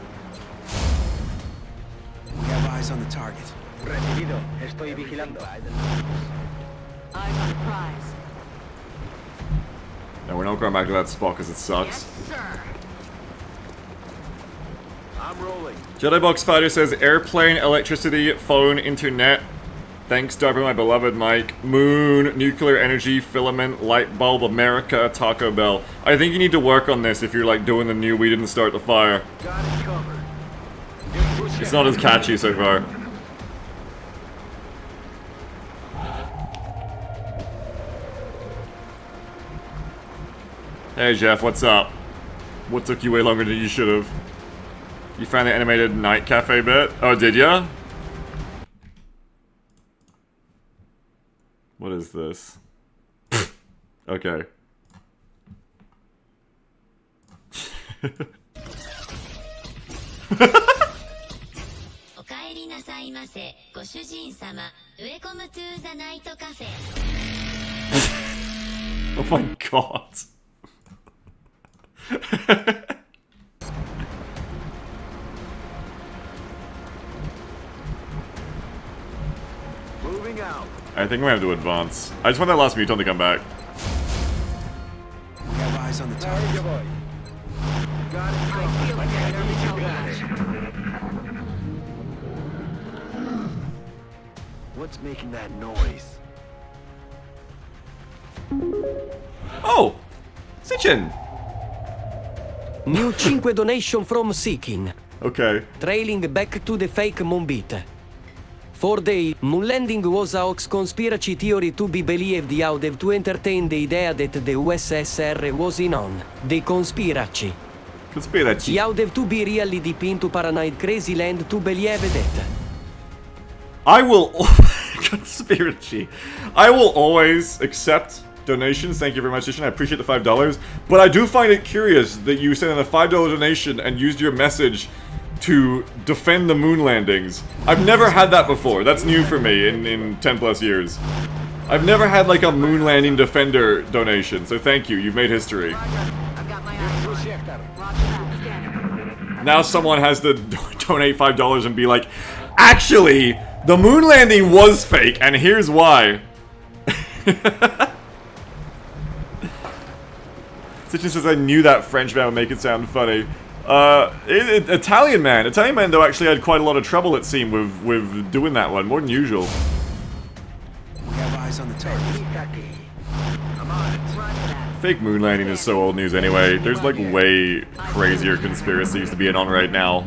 We have eyes on the target. Recibido. Estoy vigilando. Eyes on the prize. No, we're not going back to that spot because it sucks. Yes, sir. I'm rolling. Jedi Box Fighter says airplane, electricity, phone, internet. Thanks, Darby, my beloved Mike. Moon, nuclear energy, filament, light bulb, America, Taco Bell. I think you need to work on this if you're like doing the new We Didn't Start the Fire. Got it covered. It's not as catchy so far. Hey Jeff, what's up? What took you way longer than you should have? You found the animated night cafe bit? Oh, did ya? What is this? Okay. Oh my god. Moving out. I think I'm gonna have to advance. I just want that last muton to come back. We have eyes on the There target. you boy. Got it I covered. feel like You I got it. What's making that noise? Oh! Sitchin! New 5 donation from Seeking. Okay. Trailing back to the fake Moonbeat. For the moon landing was a hoax conspiracy theory to be believed out of to entertain the idea that the USSR was in on the conspiracy. Conspiracy. Out of to be really deep into paranoid crazy land to believe that. I will... Conspiracy. I will always accept donations. Thank you very much, Sitchin. I appreciate the $5. But I do find it curious that you sent in a $5 donation and used your message to defend the moon landings. I've never had that before. That's new for me in 10 plus years. I've never had like a moon landing defender donation, so thank you. You've made history. Roger. I've got my eyes on. Objector. Roger that. Scanning. Now someone has to donate $5 and be like, actually, the moon landing was fake, and here's why. Stitchin says, I knew that French man would make it sound funny. Italian man, though, actually had quite a lot of trouble, it seemed, with doing that one, more than usual. We have eyes on the target. I'm on it. Roger that. Fake moon landing is so old news anyway. There's like way crazier conspiracies to be in on right now.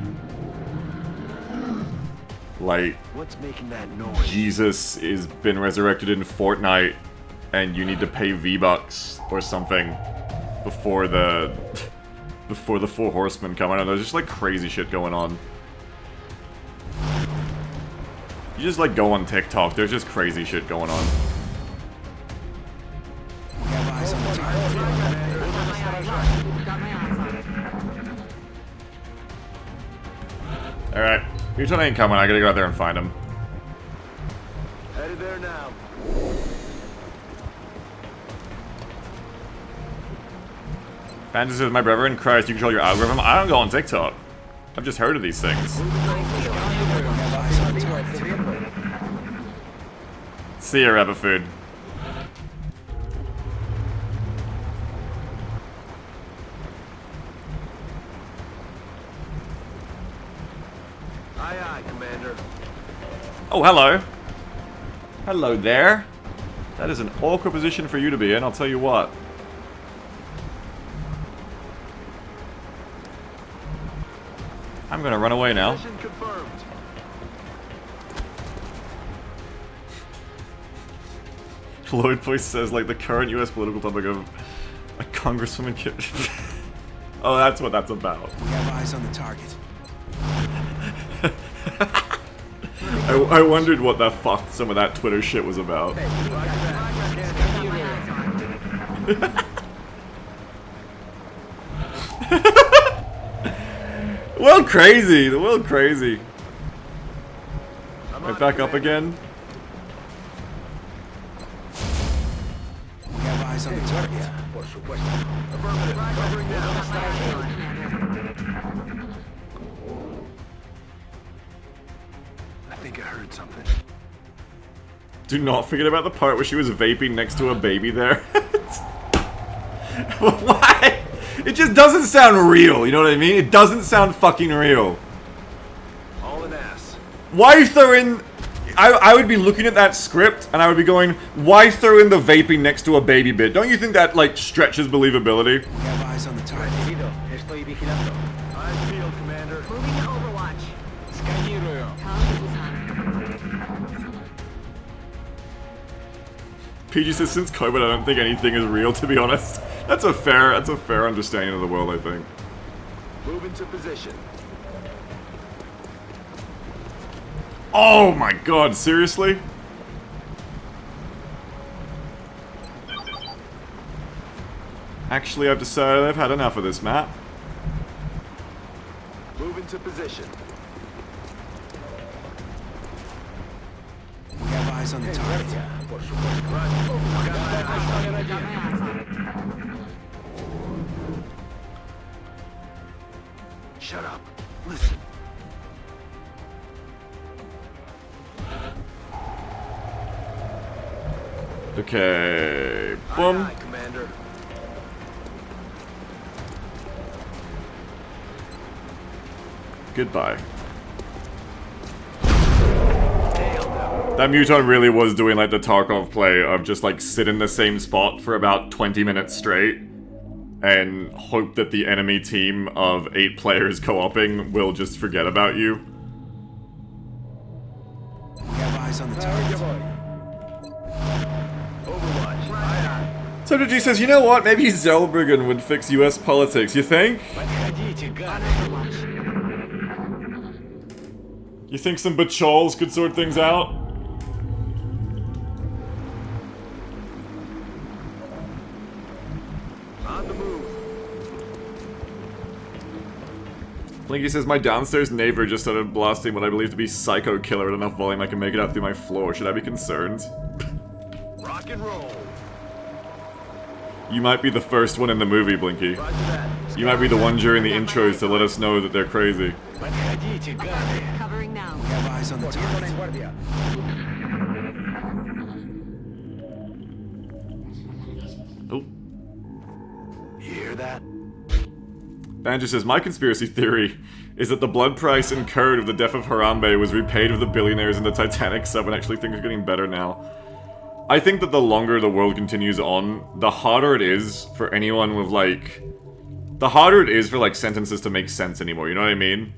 Like, What's making that noise? Jesus is been resurrected in Fortnite, and you need to pay V-Bucks or something before the Four Horsemen come. I don't know, there's just like crazy shit going on. You just like go on TikTok, there's just crazy shit going on. We have eyes on the target. Got my eyes on it. Alright, Muton ain't coming, I gotta go out there and find him. Headed there now. Banjo says, my brother in Christ, you control your algorithm. I don't go on TikTok. I've just heard of these things. We have eyes on the target. See ya, rabbit food. Aye, aye, Commander. Oh, hello. Hello there. That is an awkward position for you to be in, I'll tell you what. I'm gonna run away now. Mission confirmed. Lloyd Voice says, like, the current US political topic of a congresswoman kid. Oh, that's what that's about. We have eyes on the target. I wondered what the fuck some of that Twitter shit was about. Roger that. Got my eyes on it. The world crazy! The world crazy. I'm Right on, back up Commander. again. We have eyes on the target. Por supuesto. Affirmative. Covering now. Got my eyes on it, Commander. I think I heard something. Do not forget about the part where she was vaping next to a baby there. Why? It just doesn't sound real, you know what I mean? It doesn't sound fucking real. All an ass. Why throw in... I would be looking at that script and I would be going, why throw in the vaping next to a baby bit? Don't you think that, like, stretches believability? We have eyes on the target. Estoy vigilando. I feel, Commander. Moving to Overwatch. Сканирую. Tom, PG says, since COVID, I don't think anything is real, to be honest. That's a fair understanding of the world, I think. Move into position. Oh my god, seriously? Actually, I've decided I've had enough of this map. Move into position. We have eyes on the target. Por supuesto. Roger. Got my eyes on it got my again. eyes on it. Shut up. Listen. Okay, Aye, boom. aye, Commander. Goodbye. Nailed them. That Muton really was doing like the Tarkov play of just like sit in the same spot for about 20 minutes straight and hope that the enemy team of 8 players co-oping will just forget about you. We have eyes on the target. Overwatch. Aye, So G says, you know what? Maybe Zellbriggen would fix US politics, you think? aye. Подходите, гады. Overwatch. You think some Bachols could sort things out? On the move. Blinky says, my downstairs neighbor just started blasting what I believe to be Psycho Killer at enough volume I can make it out through my floor. Should I be concerned? Rock and roll. You might be the first one in the movie, Blinky. Roger that. You might be the one during the intros to let us know that they're crazy. Подходите, гады. Covering now. We have eyes on the target. Guardia. Oh. You hear that? Banjo says, my conspiracy theory is that the blood price incurred of the death of Harambe was repaid with the billionaires in the Titanic sub, and actually things are getting better now. I think that the longer the world continues on, the harder it is for anyone with, like... The harder it is for, like, sentences to make sense anymore, you know what I mean?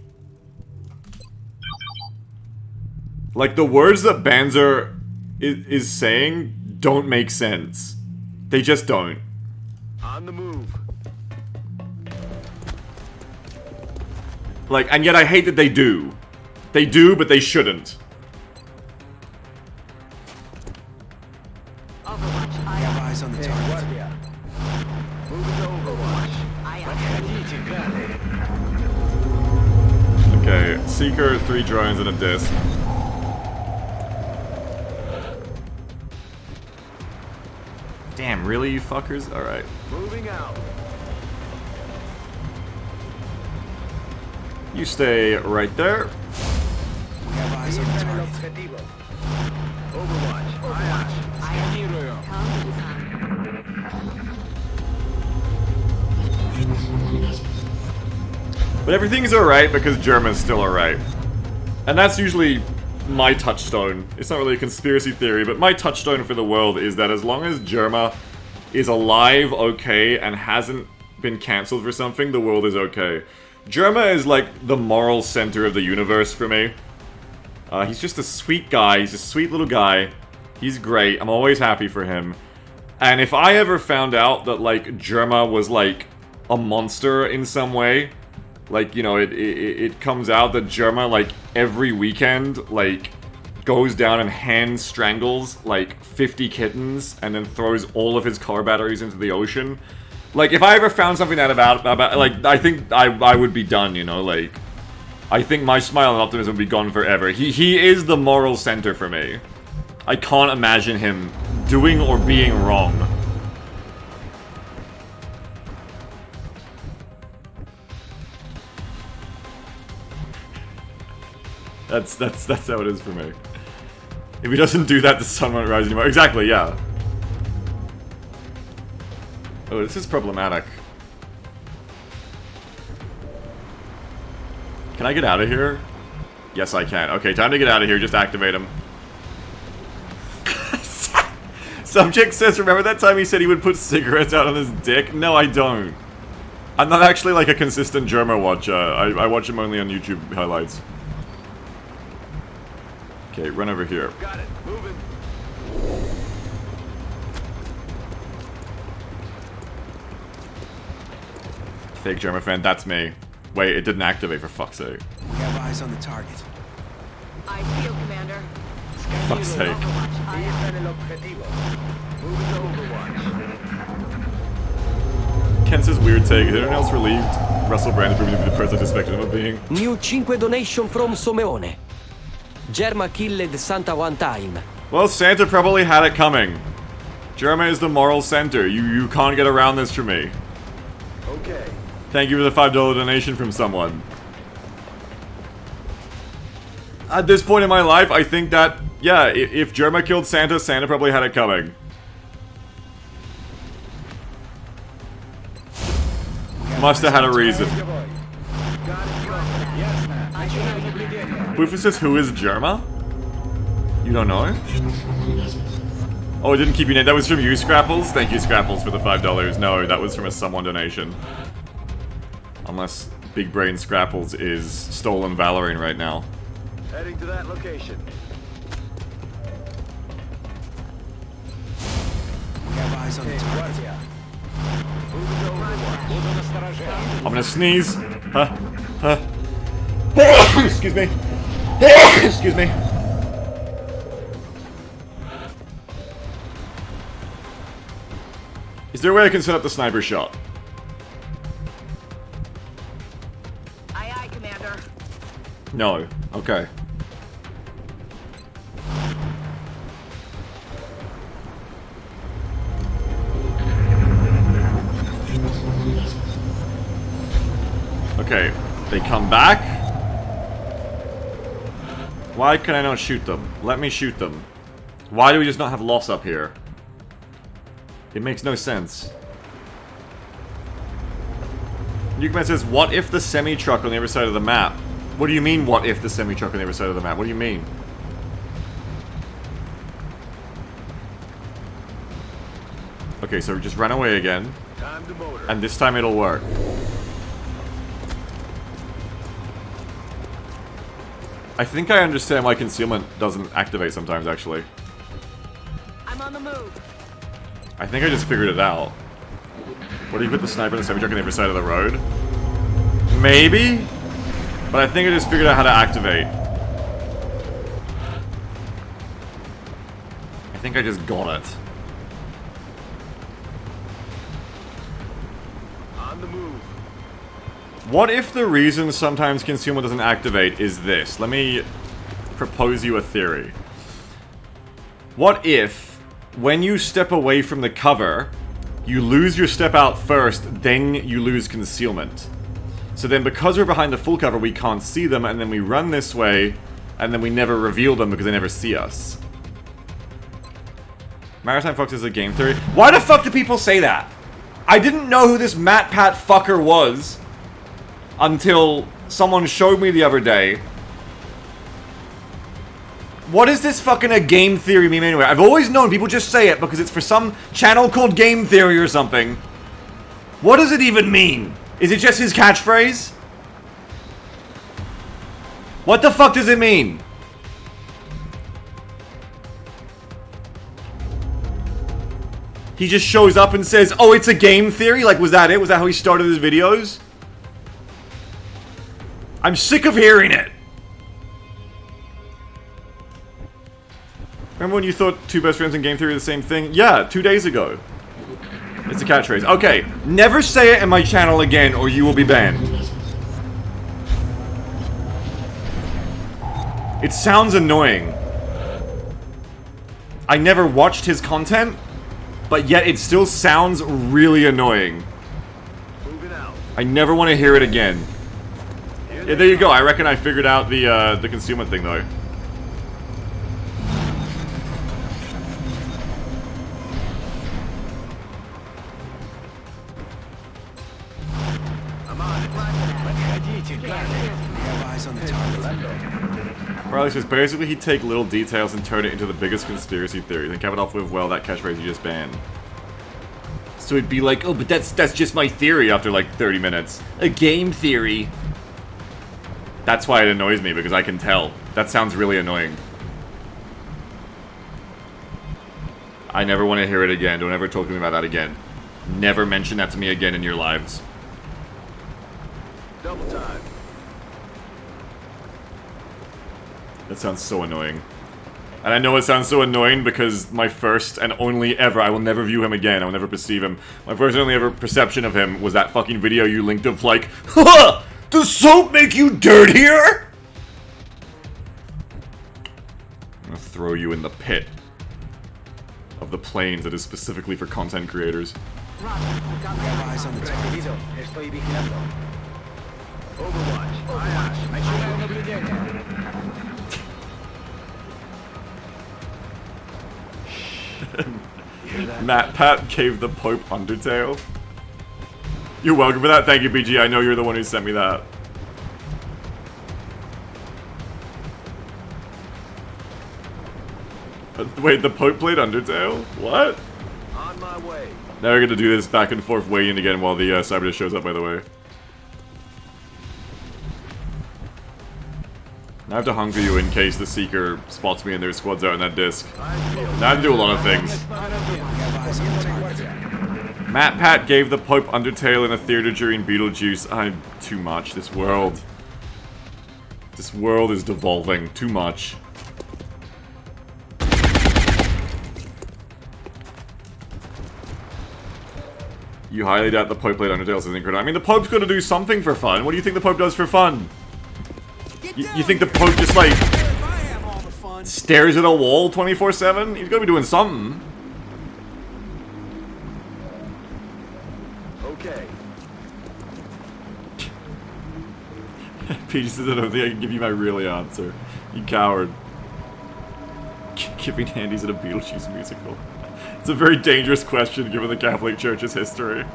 Like, the words that Banzer is saying don't make sense. They just don't. On the move. Like, and yet I hate that they do. They do, but they shouldn't. Overwatch. We have eyes on the target. Guardia. Moving to Overwatch. Подходите, гады. Okay, Seeker, 3 drones, and a disc. Damn, really, you fuckers? Alright. Moving out. You stay right there. We have eyes on the Приехали target. objetivo. Overwatch. Сканирую. Come to design. But everything's alright because Germa's still alright. And that's usually my touchstone. It's not really a conspiracy theory, but my touchstone for the world is that as long as Germa is alive, okay, and hasn't been cancelled for something, the world is okay. Germa is like the moral center of the universe for me. He's just a sweet guy, he's a sweet little guy. He's great, I'm always happy for him. And if I ever found out that, like, Germa was, like, a monster in some way, like, you know, it comes out that Germa, like, every weekend, like, goes down and hand strangles, like, 50 kittens, and then throws all of his car batteries into the ocean. Like, if I ever found something that about like, I think I would be done, you know, like, I think my smile and optimism would be gone forever. He is the moral center for me. I can't imagine him doing or being wrong. That's how it is for me. If he doesn't do that, the sun won't rise anymore. Exactly, yeah. Oh, this is problematic. Can I get out of here? Yes, I can. Okay, time to get out of here. Just activate him. Subject says, remember that time he said he would put cigarettes out on his dick? No, I don't. I'm not actually like a consistent Germa watcher. I watch him only on YouTube highlights. Okay, run over here. Got it. Moving. Fake Germa fan, that's me. Wait, it didn't activate, for fuck's sake. We have eyes on the target. I feel, Commander. Fuck's sake. Overwatch. Prijetan el objetivo. Moving to Overwatch. Ken says weird take. Is anyone else relieved? Russell Brand is proving to be the person I suspected him of being. New 5 donation from Someone. Germa killed Santa one time. Well, Santa probably had it coming. Germa is the moral center. You can't get around this for me. Okay. Thank you for the $5 donation from someone. At this point in my life, I think that, yeah, if Germa killed Santa, Santa probably had it coming. Must have had a reason. Got it. Yes, ma'am. Начинаю наблюдение. Boofus says, who is Germa? You don't know? Oh, it didn't keep your name. That was from you, Scrapples? Thank you, Scrapples, for the $5. No, that was from a someone donation. Unless Big Brain Scrapples is stolen Valorine right now. Heading to that location. We have eyes on the target. Guardia. Moving to Overwatch. Буду настороже. I'm gonna sneeze. Huh? Excuse me. Excuse me. Is there a way I can set up the sniper shot? Aye, aye, Commander. No. Okay. Okay, they come back. Why can I not shoot them? Let me shoot them. Why do we just not have loss up here? It makes no sense. Nukeman says, what if the semi-truck on the other side of the map? What do you mean, what if the semi-truck on the other side of the map? What do you mean? Okay, so we just run away again. Time to motor. And this time it'll work. I think I understand why concealment doesn't activate sometimes, actually. I'm on the move. I think I just figured it out. What do you put the sniper and the semi-truck on the other side of the road? Maybe? But I think I just figured out how to activate. I think I just got it. On the move. What if the reason sometimes concealment doesn't activate is this? Let me propose you a theory. What if, when you step away from the cover, you lose your step out first, then you lose concealment? So then because we're behind the full cover, we can't see them, and then we run this way, and then we never reveal them because they never see us. Maritime Fox is a game theory. Why the fuck do people say that? I didn't know who this Matt Pat fucker was until someone showed me the other day. What is this fucking a game theory meme anyway? I've always known people just say it because it's for some channel called Game Theory or something. What does it even mean? Is it just his catchphrase? What the fuck does it mean? He just shows up and says, oh, it's a game theory? Like, was that it? Was that how he started his videos? I'm sick of hearing it. Remember when you thought two best friends in game theory are the same thing? Yeah, 2 days ago. It's a catchphrase. Okay, never say it in my channel again or you will be banned. It sounds annoying. I never watched his content, but yet it still sounds really annoying. Moving out. I never want to hear it again. Yeah, there you go. I reckon I figured out the concealment thing though. Riley says, basically he'd take little details and turn it into the biggest conspiracy theory, then cap it off with, well, that catchphrase you just banned. So it'd be like, oh, but that's just my theory after like 30 minutes. A game theory. That's why it annoys me, because I can tell. That sounds really annoying. I never want to hear it again. Don't ever talk to me about that again. Never mention that to me again in your lives. Double time. That sounds so annoying. And I know it sounds so annoying because my first and only ever, I will never view him again, I will never perceive him. My first and only ever perception of him was that fucking video you linked of like, huh! Does soap make you dirtier? I'm gonna throw you in the pit of the plains that is specifically for content creators. Eyes on the target. Estoy vigilando. Overwatch. Overwatch. Matt Pat gave the Pope Undertale. You're welcome for that. Thank you, BG. I know you're the one who sent me that. Wait, the Pope played Undertale? What? On my way. Now we're gonna do this back and forth waiting again while the Cyber shows up, by the way. Now I have to hunger you in case the Seeker spots me and their squad's out on that disc. Now I have to do a lot of things. Matt Pat gave the Pope Undertale in a theater during Beetlejuice. I'm too much. This world is devolving too much. You highly doubt the Pope played Undertale, says Incredible. I mean, the Pope's gonna do something for fun. What do you think the Pope does for fun? You think the Pope just, like, stares at a wall 24/7? He's gotta be doing something. Okay. He says, I don't think I can give you my real answer. You coward. Giving handies at a Beetlejuice musical. It's a very dangerous question given the Catholic Church's history.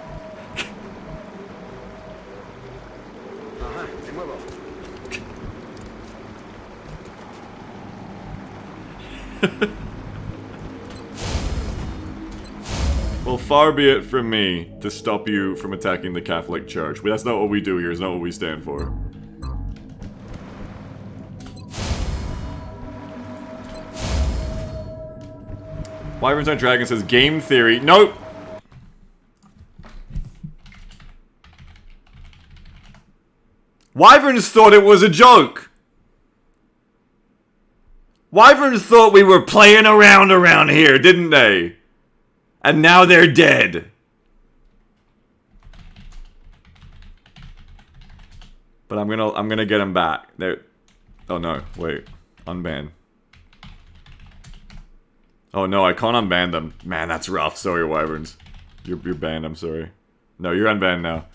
Well, far be it from me to stop you from attacking the Catholic Church. That's not what we do here, it's not what we stand for. Wyverns on Dragon says, game theory. Nope! Wyverns thought it was a joke! Wyverns thought we were playing around here, didn't they? And now they're dead. But I'm gonna get them back. They're... Oh no, wait. Unban. Oh no, I can't unban them. Man, that's rough. Sorry, Wyverns. You're banned, I'm sorry. No, you're unbanned now.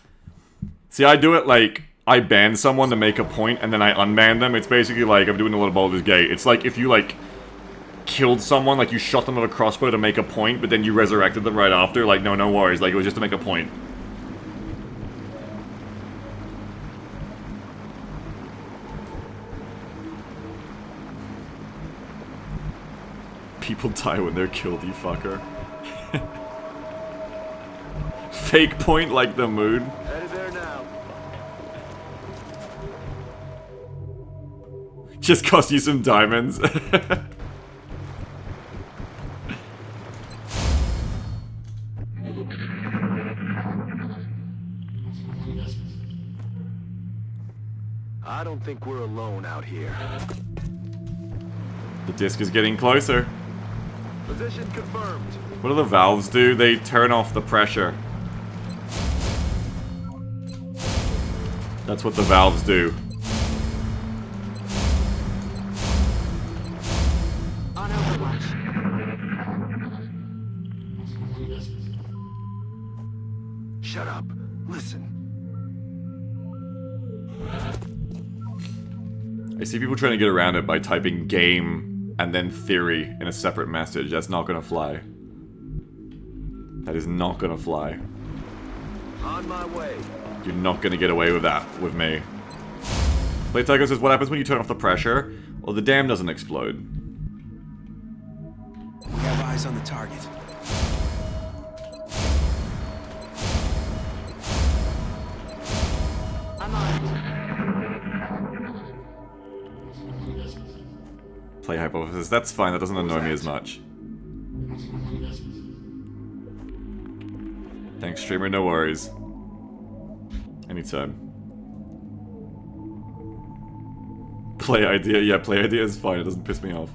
See, I do it like... I ban someone to make a point, and then I unban them. It's basically like, I'm doing a little Baldur's Gate. It's like if you, like, killed someone, like you shot them with a crossbow to make a point, but then you resurrected them right after. Like, no worries. Like, it was just to make a point. People die when they're killed, you fucker. Fake point like the moon. Headed there now. Just cost you some diamonds. I don't think we're alone out here. The disc is getting closer. Position confirmed. What do the valves do? They turn off the pressure. That's what the valves do. On Overwatch. Shut up. Listen. I see people trying to get around it by typing game and then theory in a separate message. That's not gonna fly. That is not gonna fly. On my way. You're not gonna get away with that with me. Blade Tiger says, what happens when you turn off the pressure? Well, the dam doesn't explode. We have eyes on the target. I'm on it. Play hypothesis. That's fine. That doesn't annoy me as much. Thanks, streamer. No worries. Anytime. Play idea. Yeah, play idea is fine. It doesn't piss me off.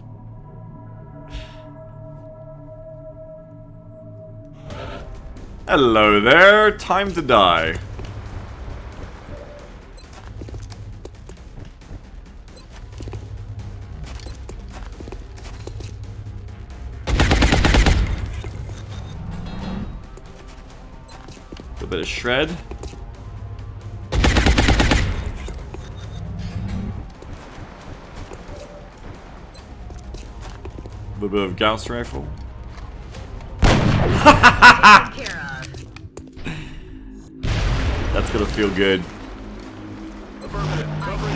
Hello there. Time to die. A bit of shred. A little bit of Gauss rifle. That's gonna feel good.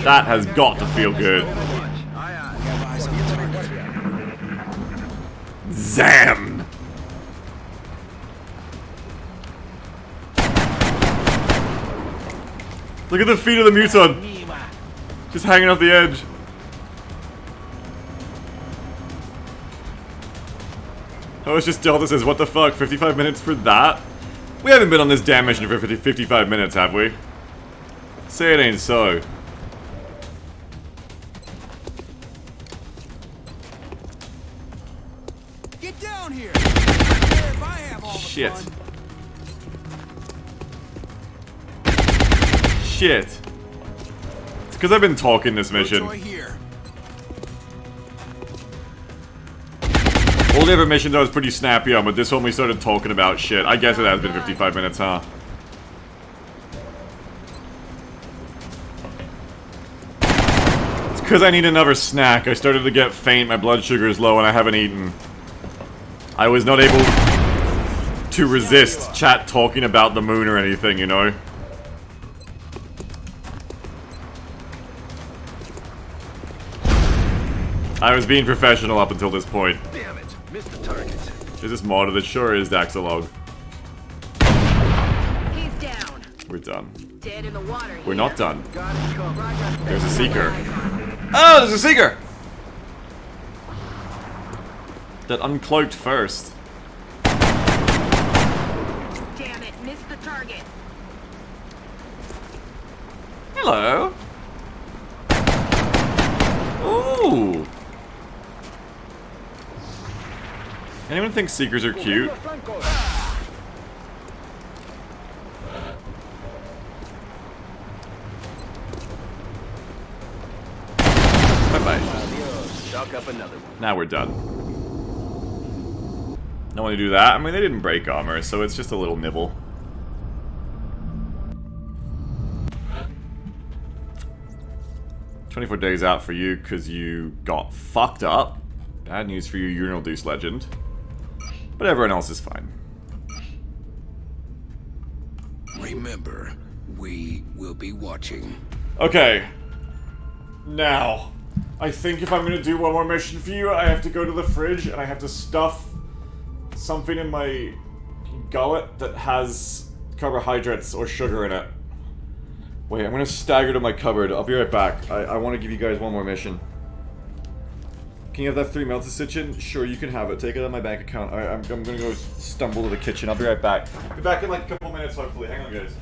That has got to feel good. We have eyes on the target. Zam! Look at the feet of the muton! Just hanging off the edge. Oh, it's just Delta says, what the fuck, 55 minutes for that? We haven't been on this damn mission for 55 minutes, have we? Say it ain't so. Get down here! If I have all the Shit. fun. Shit. It's because I've been talking this mission. Enjoy here. All the other missions I was pretty snappy on, but this one we started talking about shit. I guess it has been 55 minutes, huh? Because I need another snack. I started to get faint, my blood sugar is low, and I haven't eaten. I was not able to resist chat talking about the moon or anything, you know? I was being professional up until this point. Damn it, missed the target. Is this modded? It sure is, Daxalog. He's down. We're done. Dead in the water. We're not done. Got it covered. Roger. There's a seeker. Eyes on. Oh, there's a seeker! That uncloaked first. Damn it, missed the target. Hello. Ooh. Anyone think seekers are cute? Bye-bye. Chalk up another one. Now we're done. Don't want to do that. I mean, they didn't break armor, so it's just a little nibble. "24 days out for you because you got fucked up. Bad news for you, Urinal Deuce Legend. But everyone else is fine." Remember, we will be watching. Okay. Now, I think if I'm gonna do one more mission for you, I have to go to the fridge and I have to stuff something in my gullet that has carbohydrates or sugar in it. Wait, I'm gonna stagger to my cupboard. I'll be right back. I want to give you guys one more mission. Can you have that 3 melted stitchin? Sure, you can have it. Take it out of my bank account. I'm gonna go stumble to the kitchen. I'll be right back. Be back in like a couple minutes, hopefully. Hang on, guys.